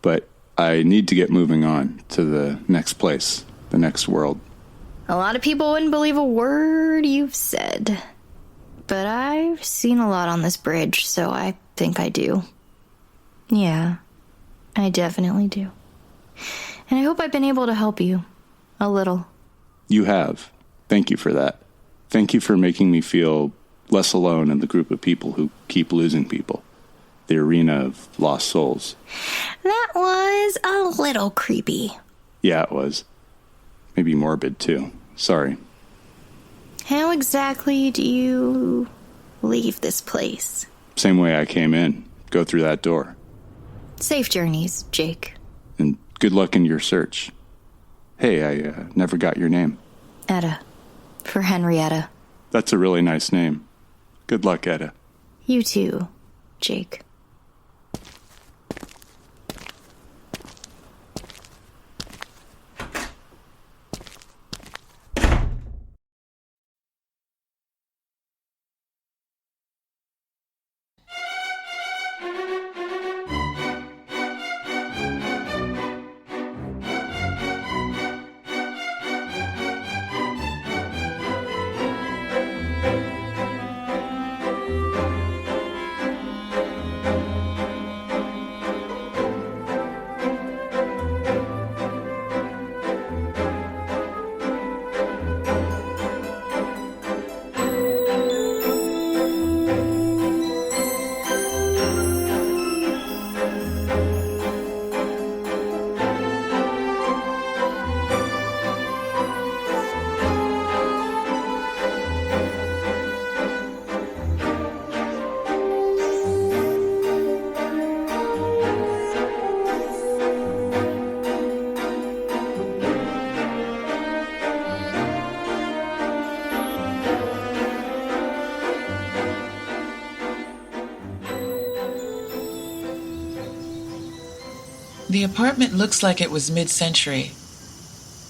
But I need to get moving on to the next place, the next world. A lot of people wouldn't believe a word you've said. But I've seen a lot on this bridge, so I think I do. Yeah, I definitely do. And I hope I've been able to help you. A little. You have. Thank you for that. Thank you for making me feel less alone in the group of people who keep losing people. The arena of lost souls. That was a little creepy. Yeah, it was. Maybe morbid, too. Sorry. How exactly do you leave this place? Same way I came in. Go through that door. Safe journeys, Jake. And good luck in your search. Hey, I never got your name. Etta. For Henrietta. That's a really nice name. Good luck, Etta. You too, Jake. The apartment looks like it was mid-century.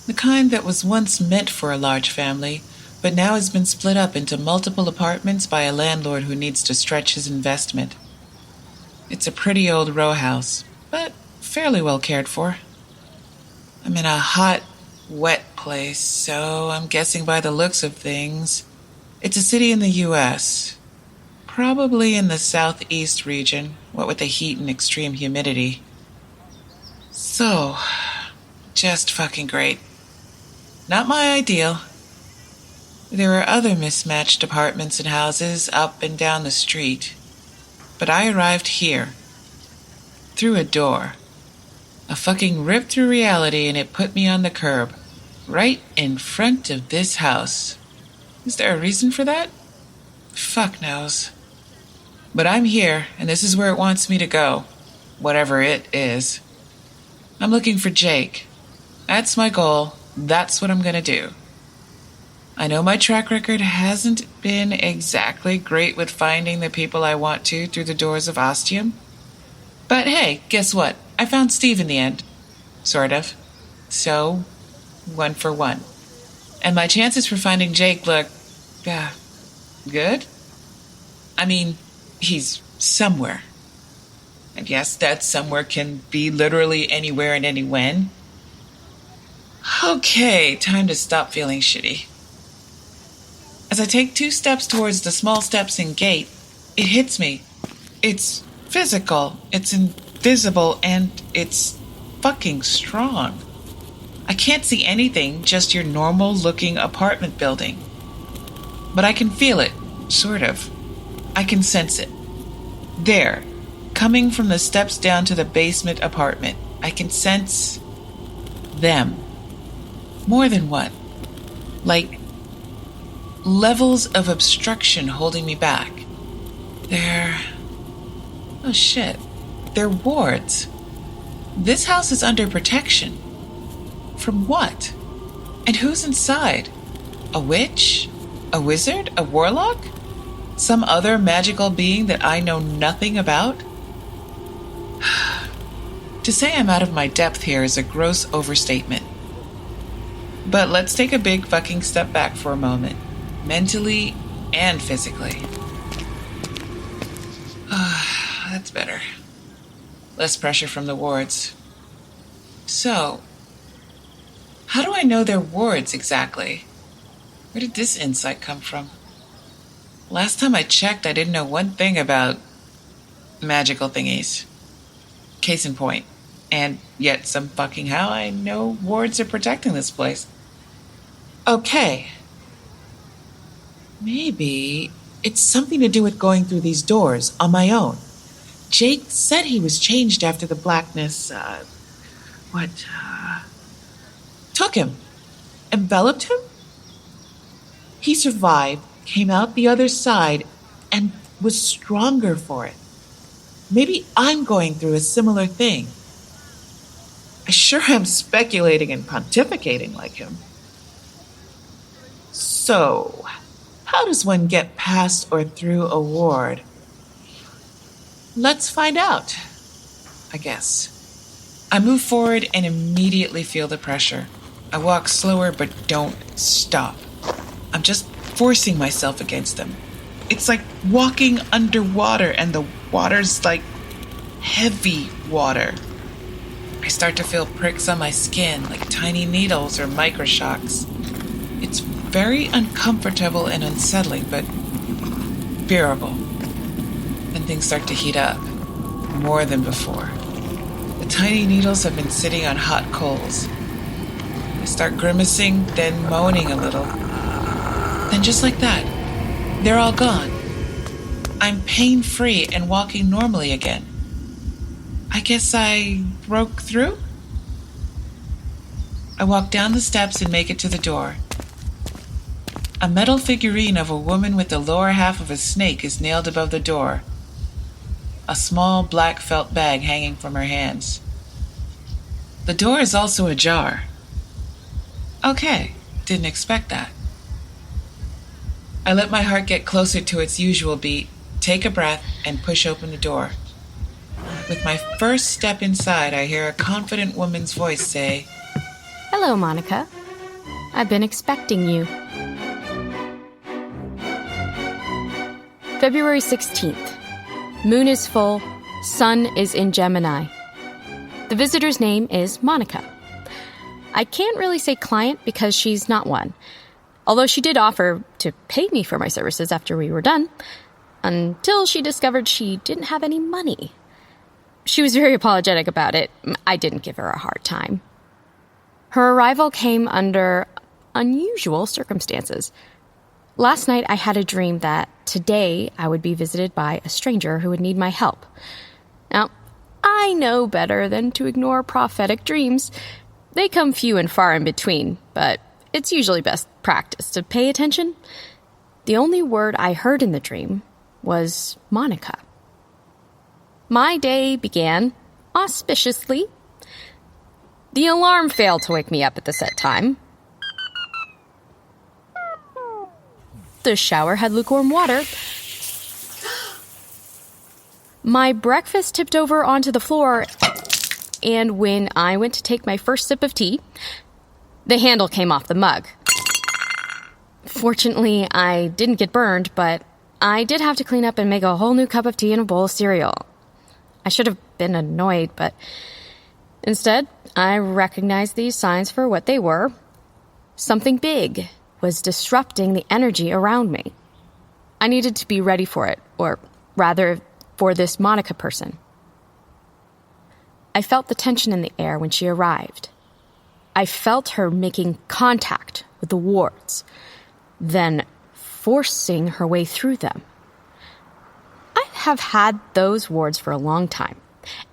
The kind that was once meant for a large family, but now has been split up into multiple apartments by a landlord who needs to stretch his investment. It's a pretty old row house, but fairly well cared for. I'm in a hot, wet place, so I'm guessing by the looks of things, it's a city in the U.S., probably in the southeast region, what with the heat and extreme humidity. So, just fucking great. Not my ideal. There are other mismatched apartments and houses up and down the street, but I arrived here, through a door. A fucking rip through reality, and it put me on the curb, right in front of this house. Is there a reason for that? Fuck knows. But I'm here, and this is where it wants me to go, whatever it is. I'm looking for Jake. That's my goal. That's what I'm gonna do. I know my track record hasn't been exactly great with finding the people I want to through the doors of Ostium. But hey, guess what? I found Steve in the end. Sort of. So, 1 for 1. And my chances for finding Jake look, good? I mean, he's somewhere. And yes, that somewhere can be literally anywhere and any when. Okay, time to stop feeling shitty. As I take 2 steps towards the small steps and gate, it hits me. It's physical, it's invisible, and it's fucking strong. I can't see anything, just your normal-looking apartment building. But I can feel it, sort of. I can sense it. There, coming from the steps down to the basement apartment, I can sense them. More than one. Like levels of obstruction holding me back. Oh shit. They're wards. This house is under protection. From what? And who's inside? A witch? A wizard? A warlock? Some other magical being that I know nothing about? To say I'm out of my depth here is a gross overstatement. But let's take a big fucking step back for a moment. Mentally and physically. That's better. Less pressure from the wards. So, how do I know they're wards exactly? Where did this insight come from? Last time I checked, I didn't know one thing about magical thingies. Case in point. And yet some fucking how I know wards are protecting this place. Okay. Maybe it's something to do with going through these doors on my own. Jake said he was changed after the blackness, took him. Enveloped him? He survived, came out the other side, and was stronger for it. Maybe I'm going through a similar thing. I sure am speculating and pontificating like him. So, how does one get past or through a ward? Let's find out, I guess. I move forward and immediately feel the pressure. I walk slower but don't stop. I'm just forcing myself against them. It's like walking underwater and the water's like heavy water. I start to feel pricks on my skin like tiny needles or microshocks. It's very uncomfortable and unsettling, but bearable. Then things start to heat up, more than before. The tiny needles have been sitting on hot coals. I start grimacing, then moaning a little. Then just like that, they're all gone. I'm pain-free and walking normally again. I guess I broke through? I walk down the steps and make it to the door. A metal figurine of a woman with the lower half of a snake is nailed above the door. A small black felt bag hanging from her hands. The door is also ajar. Okay, didn't expect that. I let my heart get closer to its usual beat, take a breath, and push open the door. With my first step inside, I hear a confident woman's voice say, "Hello, Monica. I've been expecting you." February 16th. Moon is full, sun is in Gemini. The visitor's name is Monica. I can't really say client because she's not one, although she did offer to pay me for my services after we were done, until she discovered she didn't have any money. She was very apologetic about it. I didn't give her a hard time. Her arrival came under unusual circumstances. Last night I had a dream that today I would be visited by a stranger who would need my help. Now, I know better than to ignore prophetic dreams. They come few and far in between, but it's usually best practice to pay attention. The only word I heard in the dream was Monica. My day began auspiciously. The alarm failed to wake me up at the set time. The shower had lukewarm water. My breakfast tipped over onto the floor, and when I went to take my first sip of tea, the handle came off the mug. Fortunately, I didn't get burned, but I did have to clean up and make a whole new cup of tea and a bowl of cereal. I should have been annoyed, but instead, I recognized these signs for what they were. Something big was disrupting the energy around me. I needed to be ready for it, or rather, for this Monica person. I felt the tension in the air when she arrived. I felt her making contact with the wards, then forcing her way through them. I have had those wards for a long time,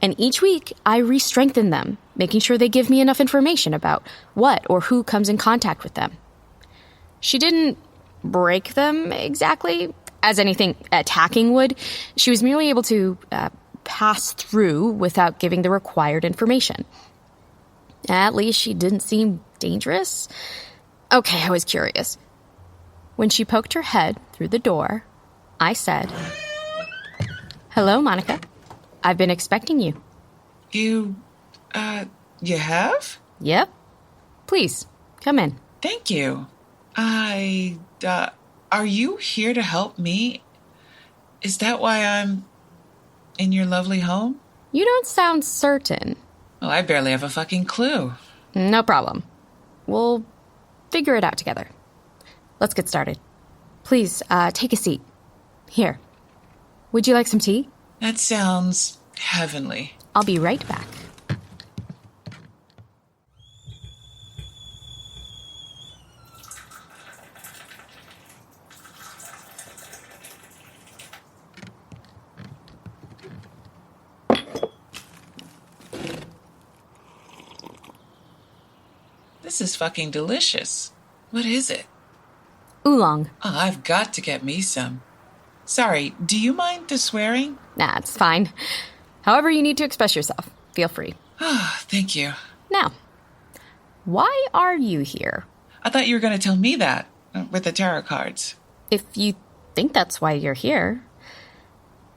and each week I re-strengthen them, making sure they give me enough information about what or who comes in contact with them. She didn't break them exactly, as anything attacking would. She was merely able to pass through without giving the required information. At least she didn't seem dangerous. Okay, I was curious. When she poked her head through the door, I said, "Hello, Monica. I've been expecting you." You have? Yep. Please, come in. Thank you. Are you here to help me? Is that why I'm in your lovely home? You don't sound certain. Well, I barely have a fucking clue. No problem. We'll figure it out together. Let's get started. Please, take a seat. Here. Would you like some tea? That sounds heavenly. I'll be right back. This is fucking delicious. What is it? Oolong. Oh, I've got to get me some. Sorry, do you mind the swearing? Nah, it's fine. However you need to express yourself, feel free. Thank you. Now, why are you here? I thought you were going to tell me that with the tarot cards. If you think that's why you're here.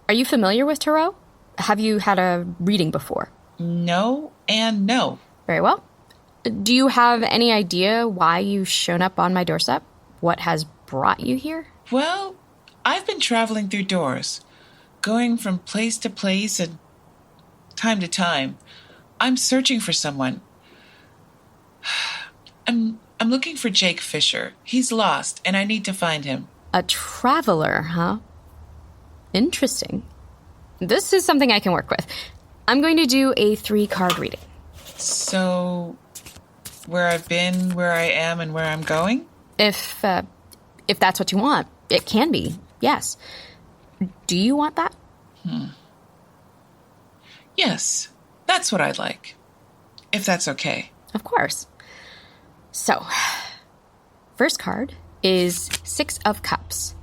Are you familiar with tarot? Have you had a reading before? No and no. Very well. Do you have any idea why you've shown up on my doorstep? What has brought you here? Well, I've been traveling through doors, going from place to place and time to time. I'm searching for someone. I'm looking for Jake Fisher. He's lost, and I need to find him. A traveler, huh? Interesting. This is something I can work with. I'm going to do a 3-card reading. So, where I've been, where I am, and where I'm going? If that's what you want, it can be, yes. Do you want that? Yes, that's what I'd like. If that's okay. Of course. So, first card is 6 of Cups.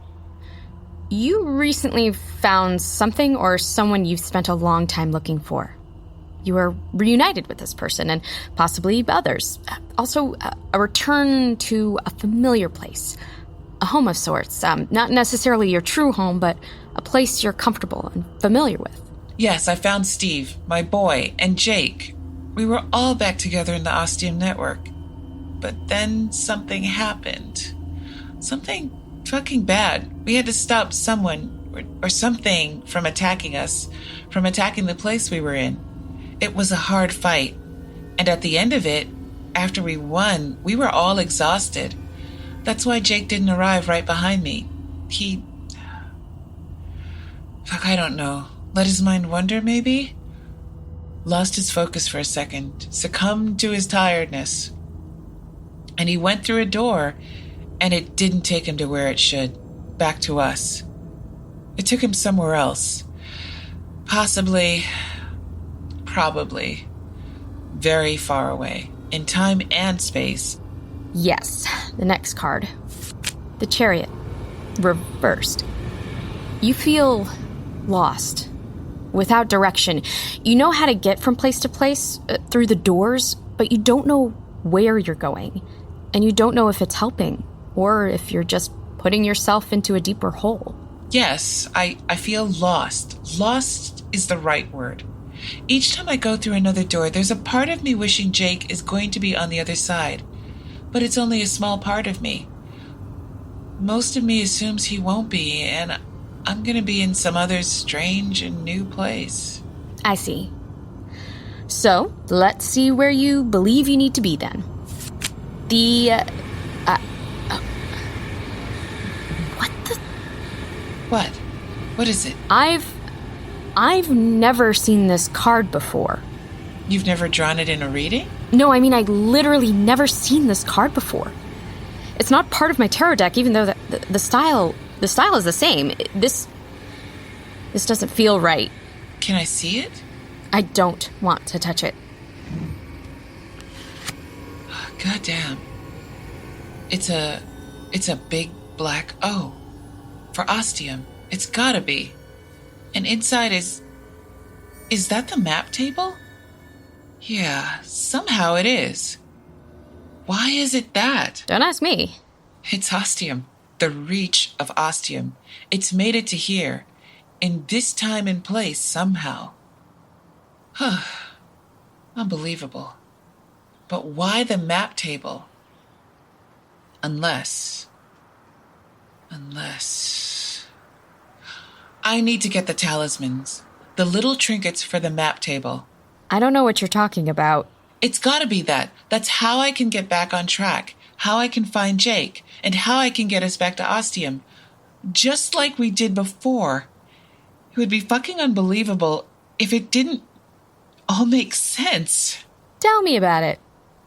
You recently found something or someone you've spent a long time looking for. You are reunited with this person and possibly others. Also, a return to a familiar place. A home of sorts. Not necessarily your true home, but a place you're comfortable and familiar with. Yes, I found Steve, my boy, and Jake. We were all back together in the Ostium network. But then something happened. Something fucking bad. We had to stop someone or something from attacking us, from attacking the place we were in. It was a hard fight. And at the end of it, after we won, we were all exhausted. That's why Jake didn't arrive right behind me. I don't know. Let his mind wander, maybe? Lost his focus for a second, succumbed to his tiredness. And he went through a door, and it didn't take him to where it should, back to us. It took him somewhere else. Probably, very far away, in time and space. Yes, the next card. The Chariot Reversed. You feel lost, without direction. You know how to get from place to place, through the doors, but you don't know where you're going. And you don't know if it's helping, or if you're just putting yourself into a deeper hole. Yes, I feel lost. Lost is the right word. Each time I go through another door, there's a part of me wishing Jake is going to be on the other side. But it's only a small part of me. Most of me assumes he won't be, and I'm going to be in some other strange and new place. I see. So, let's see where you believe you need to be then. What? What is it? I've I've never seen this card before. You've never drawn it in a reading? No, I mean, I literally never seen this card before. It's not part of my tarot deck, even though the style is the same. This doesn't feel right. Can I see it? I don't want to touch it. God damn. It's a big black O. For Ostium. It's gotta be. And inside is that the map table? Yeah, somehow it is. Why is it that? Don't ask me. It's Ostium. The reach of Ostium. It's made it to here. In this time and place, somehow. Unbelievable. But why the map table? Unless... I need to get the talismans. The little trinkets for the map table. I don't know what you're talking about. It's gotta be that. That's how I can get back on track. How I can find Jake. And how I can get us back to Ostium. Just like we did before. It would be fucking unbelievable if it didn't all make sense. Tell me about it.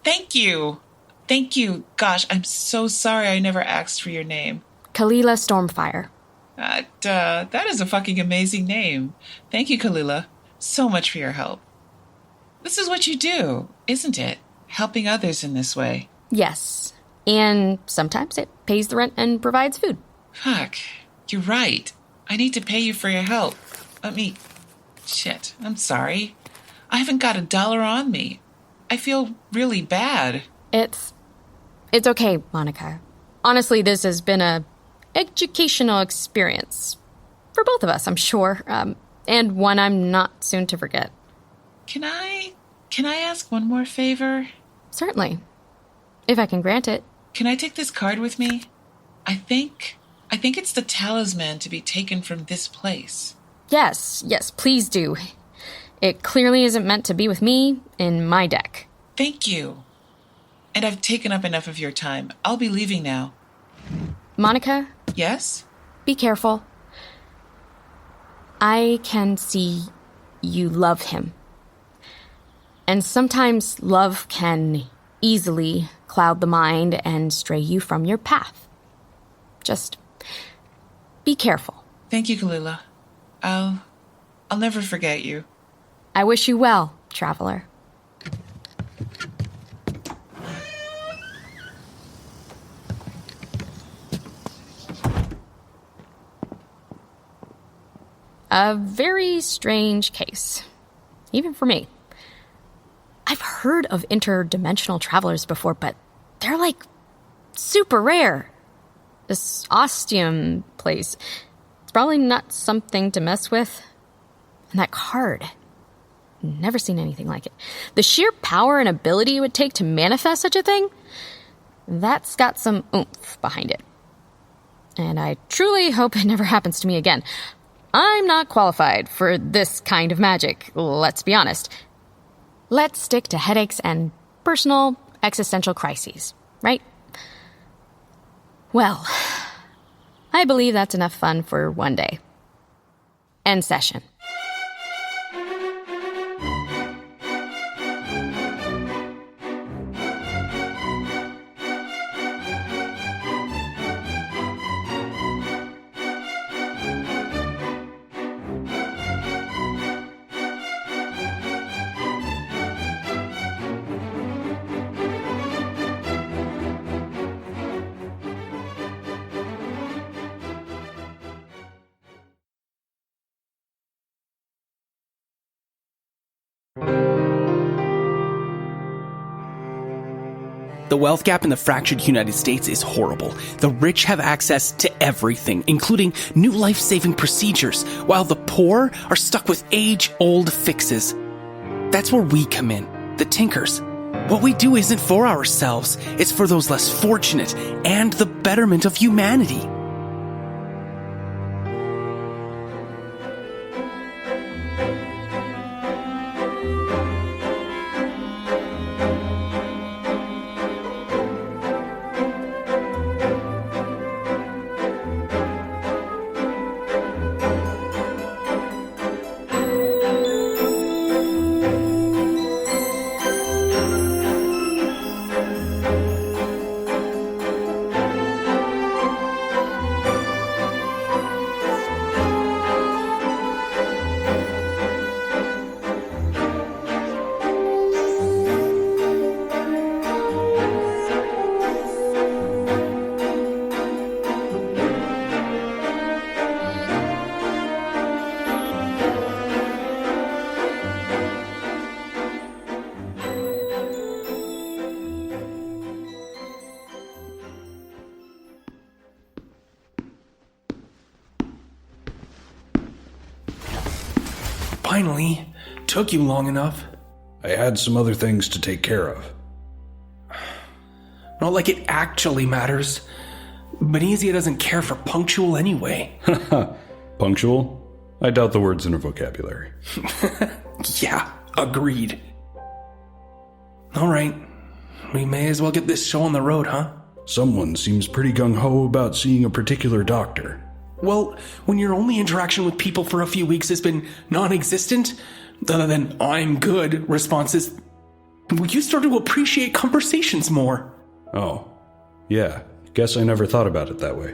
Thank you. Thank you. Gosh, I'm so sorry I never asked for your name. Kalila Stormfire. That is a fucking amazing name. Thank you, Kalila, so much for your help. This is what you do, isn't it? Helping others in this way. Yes. And sometimes it pays the rent and provides food. Fuck. You're right. I need to pay you for your help. Shit, I'm sorry. I haven't got $1 on me. I feel really bad. It's okay, Monica. Honestly, this has been a educational experience. For both of us, I'm sure. And one I'm not soon to forget. Can I ask one more favor? Certainly. If I can grant it. Can I take this card with me? I think it's the talisman to be taken from this place. Yes, please do. It clearly isn't meant to be with me in my deck. Thank you. And I've taken up enough of your time. I'll be leaving now. Monica? Yes? Be careful. I can see you love him. And sometimes love can easily cloud the mind and stray you from your path. Just be careful. Thank you, Kalila. I'll never forget you. I wish you well, traveler. A very strange case, even for me. I've heard of interdimensional travelers before, but they're like super rare. This Ostium place, it's probably not something to mess with. And that card, never seen anything like it. The sheer power and ability it would take to manifest such a thing, that's got some oomph behind it. And I truly hope it never happens to me again. I'm not qualified for this kind of magic, let's be honest. Let's stick to headaches and personal existential crises, right? Well, I believe that's enough fun for one day. End session. The wealth gap in the fractured United States is horrible. The rich have access to everything, including new life-saving procedures, while the poor are stuck with age-old fixes. That's where we come in, the Tinkers. What we do isn't for ourselves, it's for those less fortunate and the betterment of humanity. finally. Took you long enough. I had some other things to take care of. Not like it actually matters. Benizia doesn't care for punctual anyway. Punctual? I doubt the word's in her vocabulary. Yeah, agreed. All right, we may as well get this show on the road, huh? Someone seems pretty gung-ho about seeing a particular doctor. Well, when your only interaction with people for a few weeks has been non-existent, other than "I'm good" responses, you start to appreciate conversations more. Oh, yeah. Guess I never thought about it that way.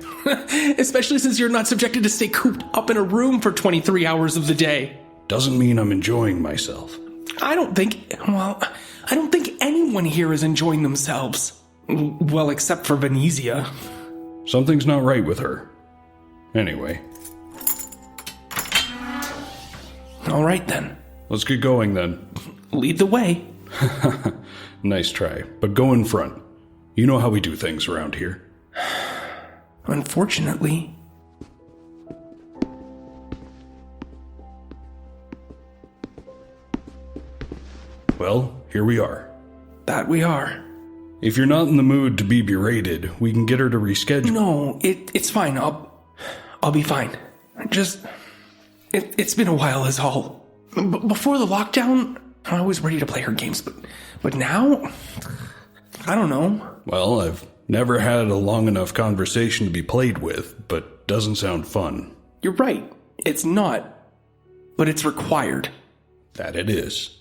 Especially since you're not subjected to stay cooped up in a room for 23 hours of the day. Doesn't mean I'm enjoying myself. I don't think anyone here is enjoying themselves. Well, except for Benizia. Something's not right with her. Anyway. All right, then. Let's get going, then. Lead the way. Nice try, but go in front. You know how we do things around here. Unfortunately. Well, here we are. That we are. If you're not in the mood to be berated, we can get her to reschedule. No, it's fine. I'll be fine. It's been a while is all. Before the lockdown, I was ready to play her games, but now, I don't know. Well, I've never had a long enough conversation to be played with, but doesn't sound fun. You're right. It's not. But it's required. That it is.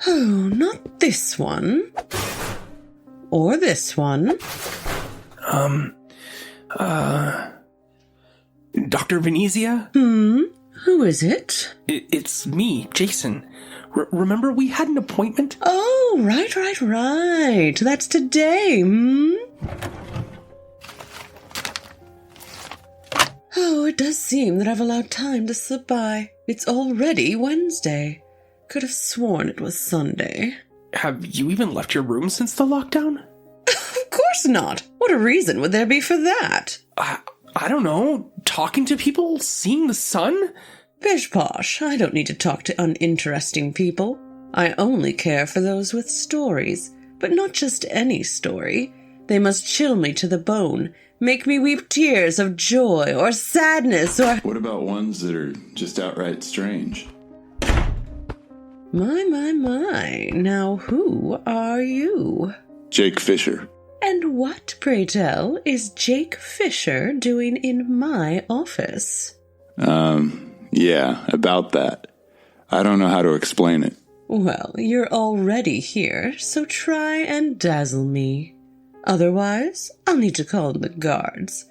Oh, not this one. Or this one. Dr. Benizia? Who is it? It's me, Jason. Remember we had an appointment? Oh, right. That's today, Oh, it does seem that I've allowed time to slip by. It's already Wednesday. Could have sworn it was Sunday. Have you even left your room since the lockdown? Of course not. What a reason would there be for that? I don't know. Talking to people? Seeing the sun? Bish posh, I don't need to talk to uninteresting people. I only care for those with stories, but not just any story. They must chill me to the bone, make me weep tears of joy or sadness or... What about ones that are just outright strange? My. Now who are you? Jake Fisher. And what, pray tell, is Jake Fisher doing in my office? Yeah, about that. I don't know how to explain it. Well, you're already here, so try and dazzle me. Otherwise, I'll need to call the guards.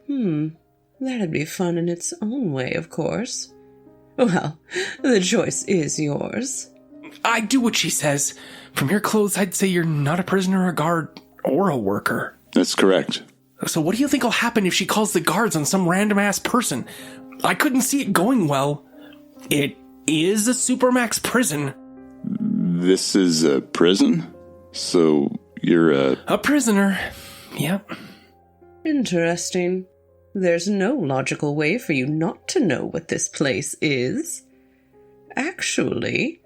That'd be fun in its own way, of course. Well, the choice is yours. I do what she says. From your clothes, I'd say you're not a prisoner, a guard, or a worker. That's correct. So what do you think will happen if she calls the guards on some random-ass person? I couldn't see it going well. It is a Supermax prison. This is a prison? So you're a prisoner. Yep. Interesting. There's no logical way for you not to know what this place is. Actually,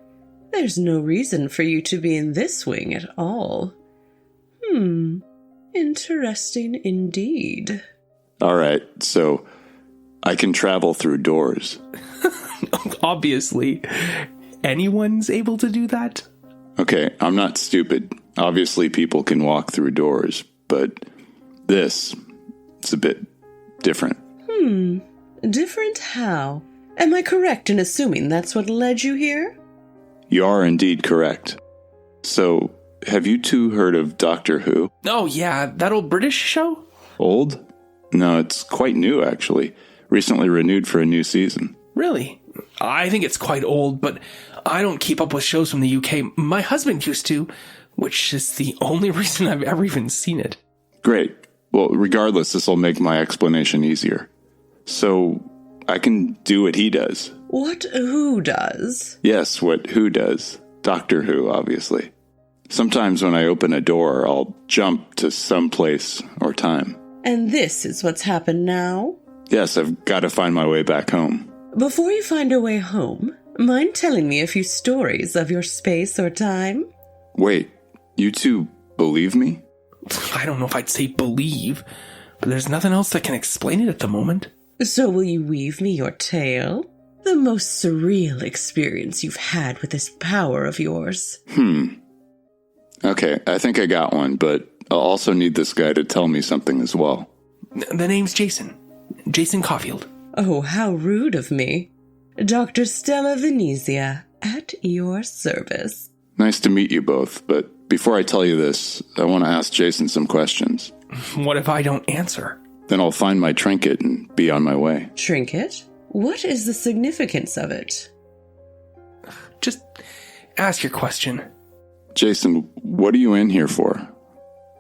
there's no reason for you to be in this wing at all. Interesting indeed. All right, so I can travel through doors. Obviously. Anyone's able to do that? Okay, I'm not stupid. Obviously, people can walk through doors, but it's a bit different. Different how? Am I correct in assuming that's what led you here? You are indeed correct. So, have you two heard of Doctor Who? Oh, yeah, that old British show? Old? No, it's quite new, actually. Recently renewed for a new season. Really? I think it's quite old, but I don't keep up with shows from the UK. My husband used to, which is the only reason I've ever even seen it. Great. Well, regardless, this will make my explanation easier. So, I can do what he does. What Who does? Yes, what Who does. Doctor Who, obviously. Sometimes when I open a door, I'll jump to some place or time. And this is what's happened now? Yes, I've got to find my way back home. Before you find your way home, mind telling me a few stories of your space or time? Wait, you two believe me? I don't know if I'd say believe, but there's nothing else that can explain it at the moment. So will you weave me your tale? The most surreal experience you've had with this power of yours. Okay, I think I got one, but I'll also need this guy to tell me something as well. The name's Jason. Jason Caulfield. Oh, how rude of me. Dr. Stella Venezia, at your service. Nice to meet you both, but before I tell you this, I want to ask Jason some questions. What if I don't answer? Then I'll find my trinket and be on my way. Trinket? What is the significance of it? Just ask your question. Jason, what are you in here for?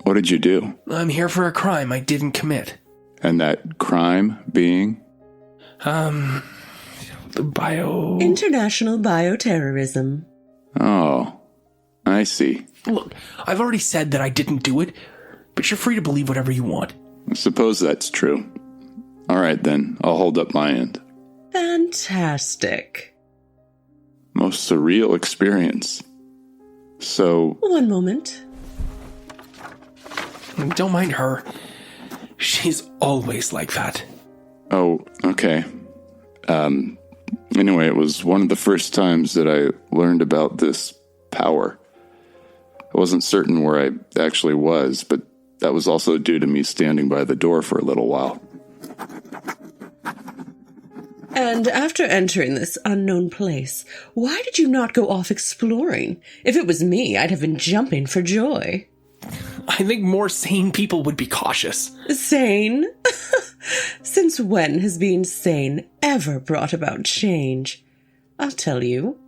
What did you do? I'm here for a crime I didn't commit. And that crime being? The International bioterrorism. Oh, I see. Look, I've already said that I didn't do it, but you're free to believe whatever you want. I suppose that's true. All right, then. I'll hold up my end. Fantastic. Most surreal experience. So... One moment. Don't mind her. She's always like that. Oh, okay. Anyway, it was one of the first times that I learned about this power. I wasn't certain where I actually was, but that was also due to me standing by the door for a little while. And after entering this unknown place, why did you not go off exploring? If it was me, I'd have been jumping for joy. I think more sane people would be cautious. Sane? Since when has being sane ever brought about change? I'll tell you.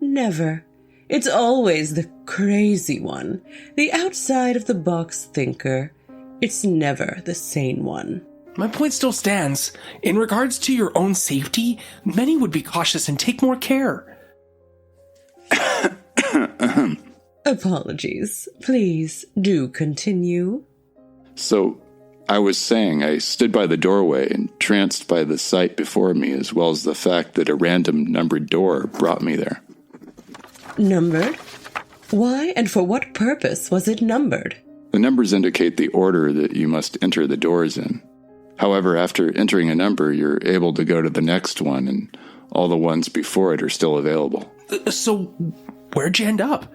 Never. It's always the crazy one, the outside-of-the-box thinker. It's never the sane one. My point still stands. In regards to your own safety, many would be cautious and take more care. Apologies. Please do continue. So, I was saying, I stood by the doorway, entranced by the sight before me, as well as the fact that a random numbered door brought me there. Numbered? Why and for what purpose was it numbered? The numbers indicate the order that you must enter the doors in. However, after entering a number, you're able to go to the next one, and all the ones before it are still available. So, where'd you end up?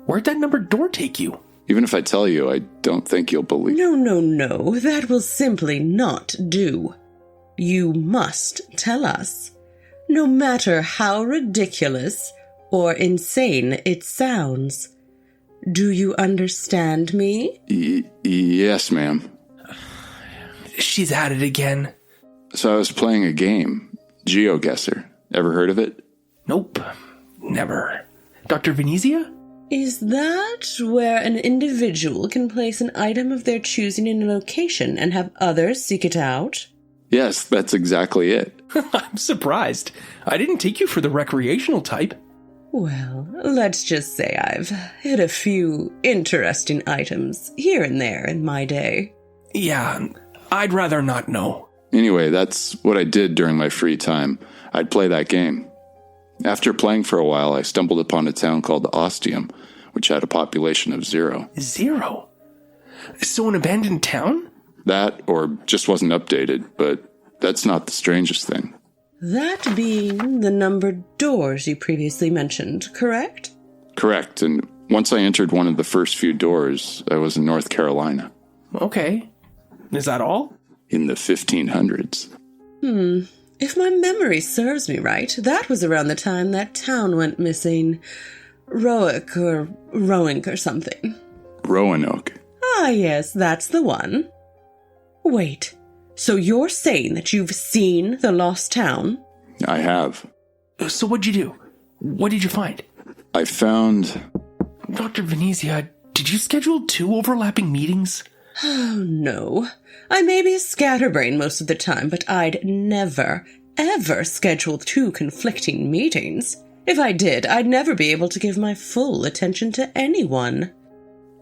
Where'd that numbered door take you? Even if I tell you, I don't think you'll believe. No. That will simply not do. You must tell us. No matter how ridiculous or insane it sounds. Do you understand me? Yes, ma'am. She's at it again. So I was playing a game, GeoGuessr. Ever heard of it? Nope, never. Dr. Venezia? Is that where an individual can place an item of their choosing in a location and have others seek it out? Yes, that's exactly it. I'm surprised. I didn't take you for the recreational type. Well, let's just say I've hit a few interesting items here and there in my day. Yeah, I'd rather not know. Anyway, that's what I did during my free time. I'd play that game. After playing for a while, I stumbled upon a town called Ostium, which had a population of 0. 0? So an abandoned town? That, or just wasn't updated, but that's not the strangest thing. That being the numbered doors you previously mentioned, correct? Correct, and once I entered one of the first few doors, I was in North Carolina. Okay. Is that all? In the 1500s. If my memory serves me right, that was around the time that town went missing. Roanoke or something. Roanoke. Ah, yes, that's the one. Wait, so you're saying that you've seen the lost town? I have. So what'd you do? What did you find? I found... Dr. Venezia, did you schedule 2 overlapping meetings? Oh, no. I may be a scatterbrain most of the time, but I'd never, ever schedule 2 conflicting meetings. If I did, I'd never be able to give my full attention to anyone.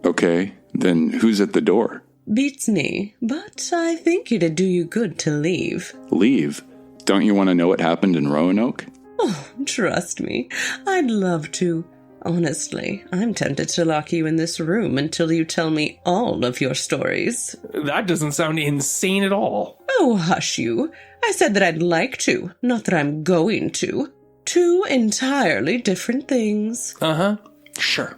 Okay, then who's at the door? Beats me, but I think it'd do you good to leave. Leave? Don't you want to know what happened in Roanoke? Oh, trust me, I'd love to. Honestly, I'm tempted to lock you in this room until you tell me all of your stories. That doesn't sound insane at all. Oh, hush you. I said that I'd like to, not that I'm going to. Two entirely different things. Uh-huh. Sure.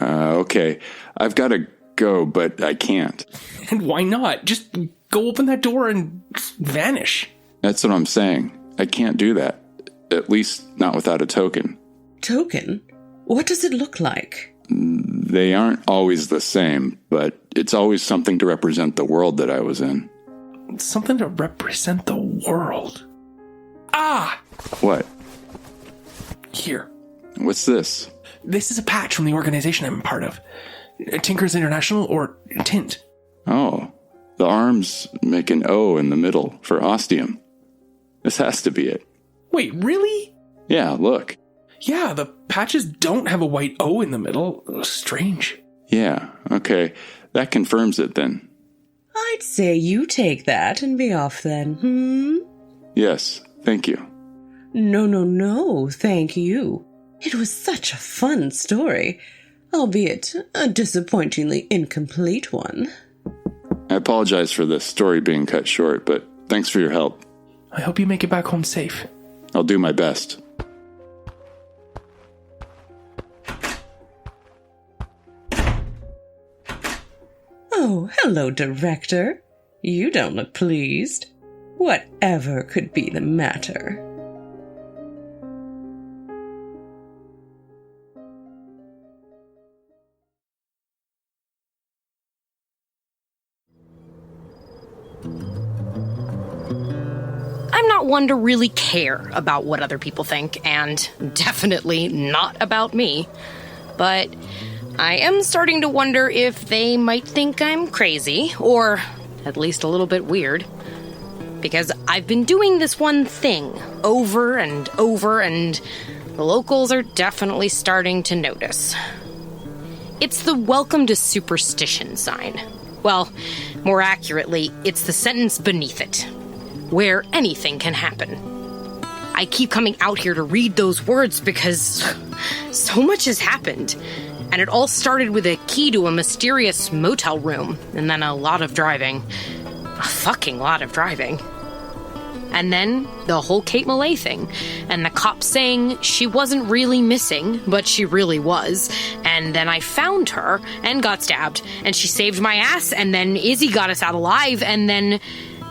Okay. I've got to go, but I can't. And why not? Just go open that door and vanish. That's what I'm saying. I can't do that. At least not without a token. Token? What does it look like? They aren't always the same, but it's always something to represent the world that I was in. Something to represent the world. Ah! What? Here. What's this? This is a patch from the organization I'm a part of. Tinkers International, or Tint. Oh, the arms make an O in the middle for Ostium. This has to be it. Wait, really? Yeah, look. Yeah, the patches don't have a white O in the middle. Strange. Yeah, okay. That confirms it then. I'd say you take that and be off then, Yes, thank you. No, thank you. It was such a fun story, albeit a disappointingly incomplete one. I apologize for the story being cut short, but thanks for your help. I hope you make it back home safe. I'll do my best. Oh, hello, Director. You don't look pleased. Whatever could be the matter? I'm not one to really care about what other people think, and definitely not about me. But I am starting to wonder if they might think I'm crazy, or at least a little bit weird. Because I've been doing this one thing over and over, and the locals are definitely starting to notice. It's the Welcome to Superstition sign. Well, more accurately, it's the sentence beneath it, where anything can happen. I keep coming out here to read those words because so much has happened. And it all started with a key to a mysterious motel room, and then a lot of driving. A fucking lot of driving. And then the whole Kate Millay thing, and the cops saying she wasn't really missing, but she really was. And then I found her and got stabbed, and she saved my ass, and then Izzy got us out alive, and then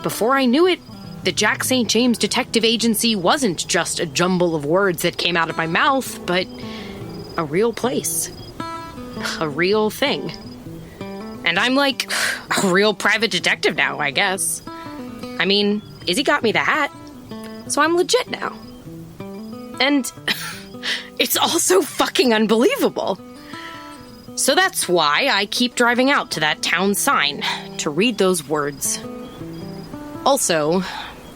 before I knew it, the Jack St. James Detective Agency wasn't just a jumble of words that came out of my mouth, but a real place. A real thing. And I'm like a real private detective now, I guess. I mean, Izzy got me the hat, so I'm legit now. And it's all so fucking unbelievable. So that's why I keep driving out to that town sign to read those words. Also,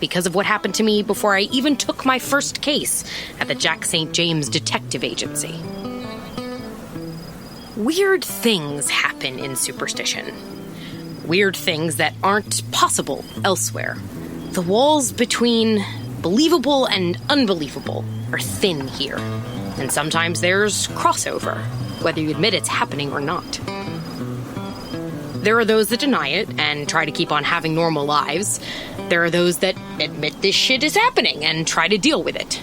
because of what happened to me before I even took my first case at the Jack St. James Detective Agency. Weird things happen in Superstition. Weird things that aren't possible elsewhere. The walls between believable and unbelievable are thin here. And sometimes there's crossover, whether you admit it's happening or not. There are those that deny it and try to keep on having normal lives. There are those that admit this shit is happening and try to deal with it.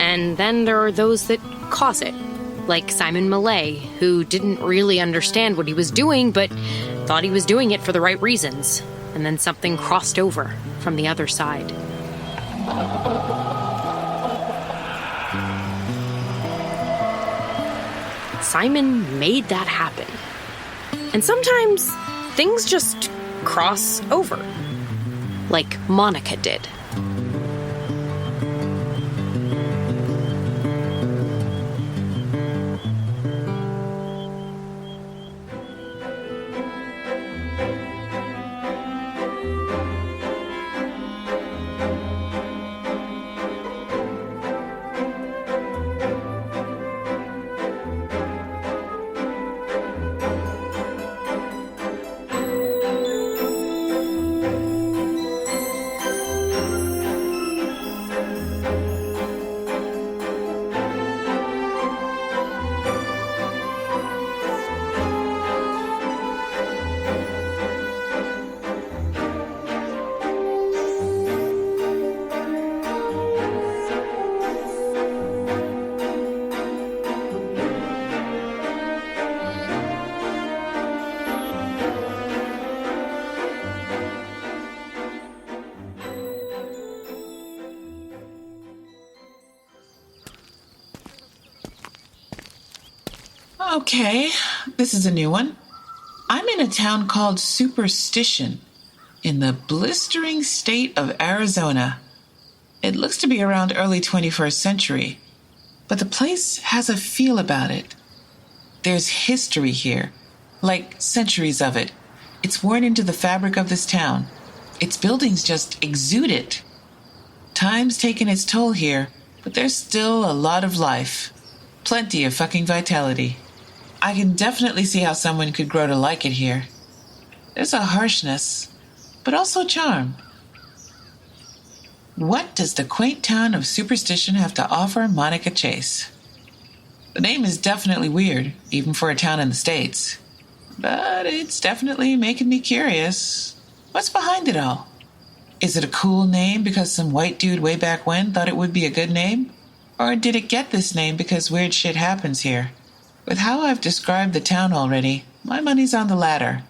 And then there are those that cause it. Like Simon Millay, who didn't really understand what he was doing, but thought he was doing it for the right reasons. And then something crossed over from the other side. Simon made that happen. And sometimes things just cross over. Like Monica did. Okay, this is a new one. I'm in a town called Superstition in the blistering state of Arizona. It looks to be around early 21st century, but the place has a feel about it. There's history here, like centuries of it. It's worn into the fabric of this town. Its buildings just exude it. Time's taken its toll here, but there's still a lot of life. Plenty of fucking vitality. I can definitely see how someone could grow to like it here. There's a harshness, but also charm. What does the quaint town of Superstition have to offer Monica Chase? The name is definitely weird, even for a town in the States. But it's definitely making me curious. What's behind it all? Is it a cool name because some white dude way back when thought it would be a good name? Or did it get this name because weird shit happens here? With how I've described the town already, my money's on the latter.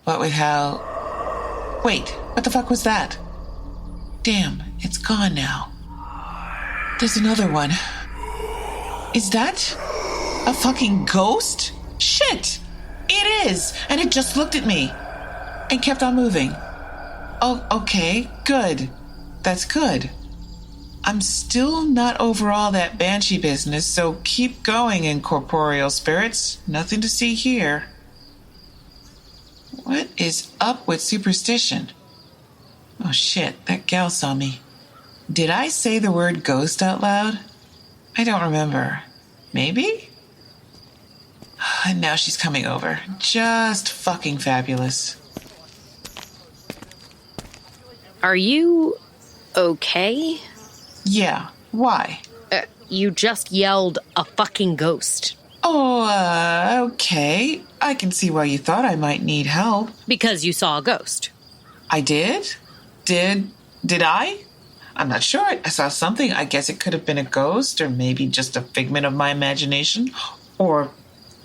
What with how... Wait, what the fuck was that? Damn, it's gone now. There's another one. Is that a fucking ghost? Shit! It is! And it just looked at me. And kept on moving. Oh, okay, good. That's good. I'm still not over all that banshee business, so keep going, incorporeal spirits. Nothing to see here. What is up with Superstition? Oh shit, that gal saw me. Did I say the word ghost out loud? I don't remember. Maybe? And now she's coming over. Just fucking fabulous. Are you okay? Yeah, why? You just yelled a fucking ghost. Oh, okay. I can see why you thought I might need help. Because you saw a ghost. I did? Did I? I'm not sure. I saw something. I guess it could have been a ghost, or maybe just a figment of my imagination. Or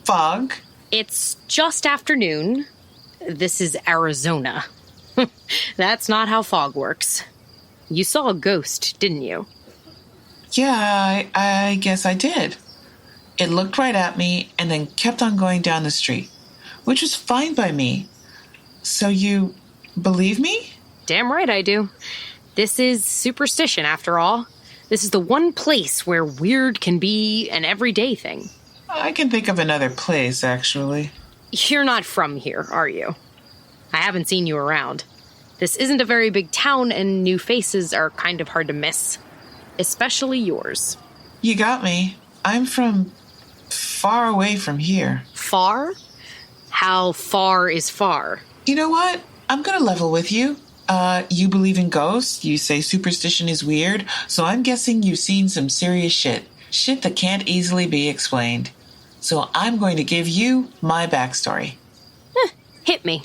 fog. It's just afternoon. This is Arizona. That's not how fog works. You saw a ghost, didn't you? Yeah, I guess I did. It looked right at me and then kept on going down the street, which was fine by me. So you believe me? Damn right I do. This is Superstition, after all. This is the one place where weird can be an everyday thing. I can think of another place, actually. You're not from here, are you? I haven't seen you around. This isn't a very big town, and new faces are kind of hard to miss. Especially yours. You got me. I'm from far away from here. Far? How far is far? You know what? I'm gonna level with you. You believe in ghosts, you say superstition is weird, so I'm guessing you've seen some serious shit. Shit that can't easily be explained. So I'm going to give you my backstory. Hit me.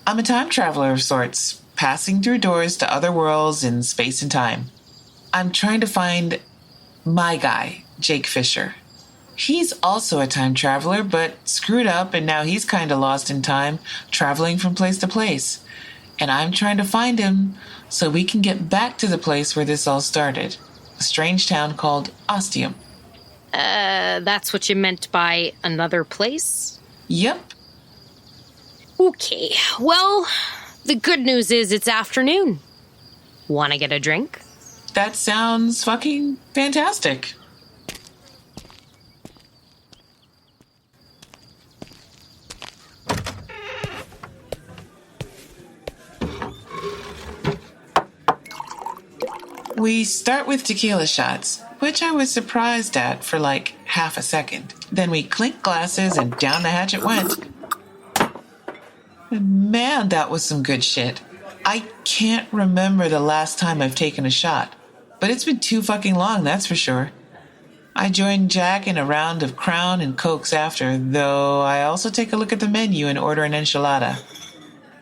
I'm a time traveler of sorts, passing through doors to other worlds in space and time. I'm trying to find my guy, Jake Fisher. He's also a time traveler, but screwed up, and now he's kind of lost in time, traveling from place to place. And I'm trying to find him so we can get back to the place where this all started, a strange town called Ostium. That's what you meant by another place? Yep. Okay, well, the good news is it's afternoon. Wanna get a drink? That sounds fucking fantastic. We start with tequila shots, which I was surprised at for like half a second. Then we clink glasses and down the hatch it went. And man, that was some good shit. I can't remember the last time I've taken a shot, but it's been too fucking long, that's for sure. I joined Jack in a round of Crown and Cokes after, though I also take a look at the menu and order an enchilada.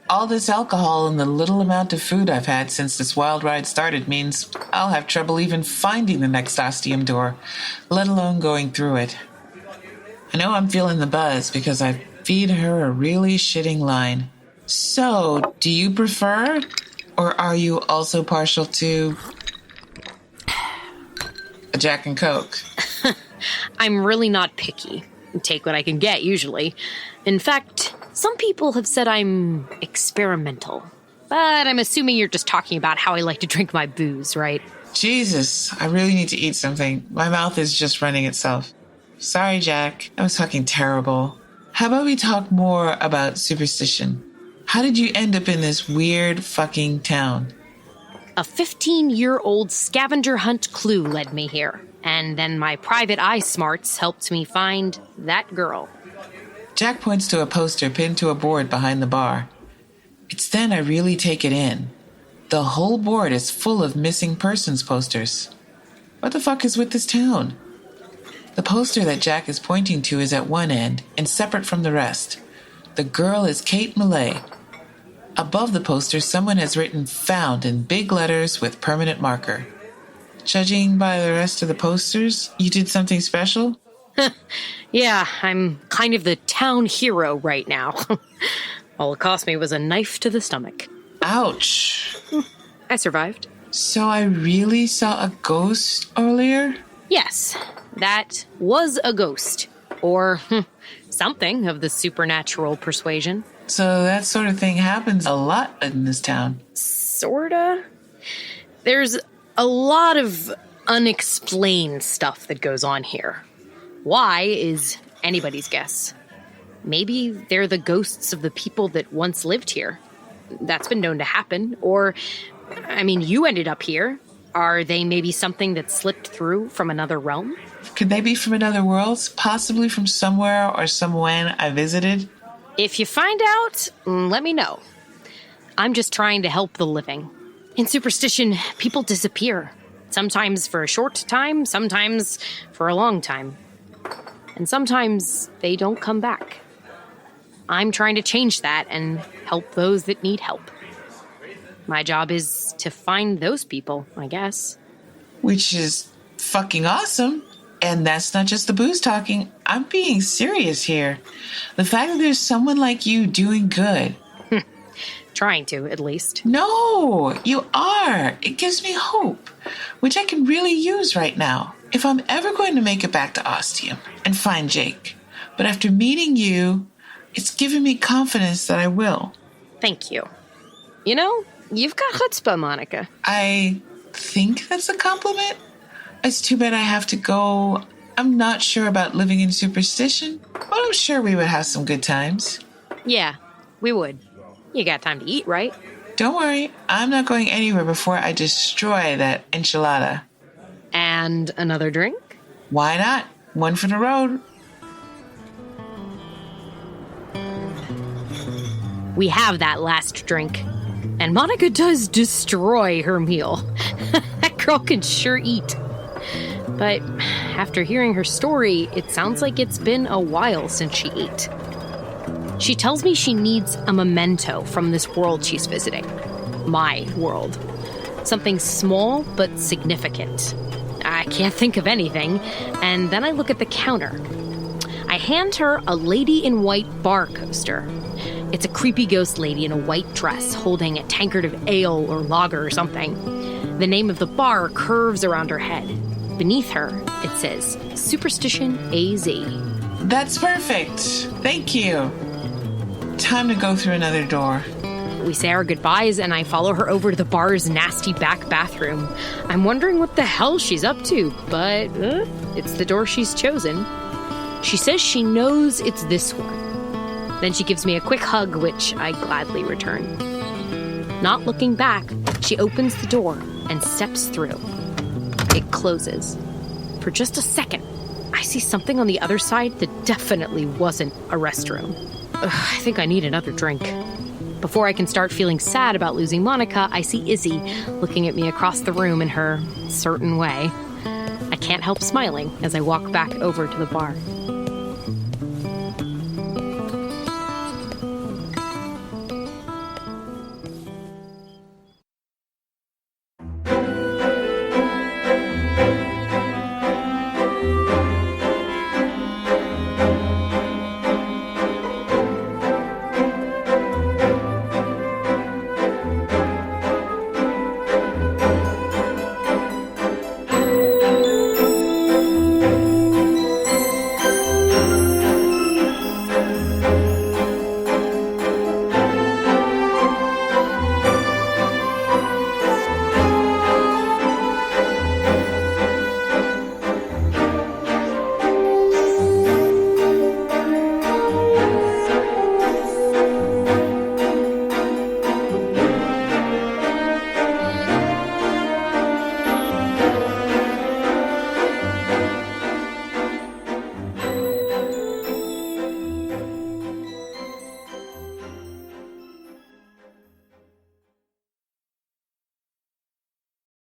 All this alcohol and the little amount of food I've had since this wild ride started means I'll have trouble even finding the next Ostium door, let alone going through it. I know I'm feeling the buzz because I feed her a really shitting line. So, do you prefer, or are you also partial to a Jack and Coke? I'm really not picky. take what I can get, usually. In fact, some people have said I'm experimental. But I'm assuming you're just talking about how I like to drink my booze, right? Jesus, I really need to eat something. My mouth is just running itself. Sorry, Jack. I was talking terrible. How about we talk more about Superstition? How did you end up in this weird fucking town? A 15-year-old scavenger hunt clue led me here. And then my private eye smarts helped me find that girl. Jack points to a poster pinned to a board behind the bar. It's then I really take it in. The whole board is full of missing persons posters. What the fuck is with this town? The poster that Jack is pointing to is at one end and separate from the rest. The girl is Kate Millay. Above the poster, someone has written "Found" in big letters with permanent marker. Judging by the rest of the posters, you did something special? Yeah, I'm kind of the town hero right now. All it cost me was a knife to the stomach. Ouch. I survived. So I really saw a ghost earlier? Yes, that was a ghost. Or something of the supernatural persuasion. So that sort of thing happens a lot in this town. Sorta. There's a lot of unexplained stuff that goes on here. Why is anybody's guess. Maybe they're the ghosts of the people that once lived here. That's been known to happen. Or, you ended up here. Are they maybe something that slipped through from another realm? Could they be from another world? Possibly from somewhere or somewhen I visited? If you find out, let me know. I'm just trying to help the living. In Superstition, people disappear. Sometimes for a short time, sometimes for a long time. And sometimes they don't come back. I'm trying to change that and help those that need help. My job is to find those people, I guess. Which is fucking awesome. And that's not just the booze talking. I'm being serious here. The fact that there's someone like you doing good. Trying to, at least. No, you are. It gives me hope, which I can really use right now. If I'm ever going to make it back to Ostium and find Jake. But after meeting you, it's given me confidence that I will. Thank you. You know, you've got chutzpah, Monica. I think that's a compliment. It's too bad I have to go. I'm not sure about living in Superstition, but I'm sure we would have some good times. Yeah, we would. You got time to eat, right? Don't worry. I'm not going anywhere before I destroy that enchilada. And another drink? Why not? One for the road. We have that last drink. And Monica does destroy her meal. That girl can sure eat. But after hearing her story, it sounds like it's been a while since she ate. She tells me she needs a memento from this world she's visiting. My world. Something small but significant. I can't think of anything, and then I look at the counter. I hand her a Lady in White bar coaster. It's a creepy ghost lady in a white dress holding a tankard of ale or lager or something. The name of the bar curves around her head. Beneath her, it says, Superstition AZ. That's perfect. Thank you. Time to go through another door. We say our goodbyes, and I follow her over to the bar's nasty back bathroom. I'm wondering what the hell she's up to, but it's the door she's chosen. She says she knows it's this one. Then she gives me a quick hug, which I gladly return. Not looking back, she opens the door and steps through. It closes. For just a second, I see something on the other side that definitely wasn't a restroom. I think I need another drink. Before I can start feeling sad about losing Monica, I see Izzy looking at me across the room in her certain way. I can't help smiling as I walk back over to the bar.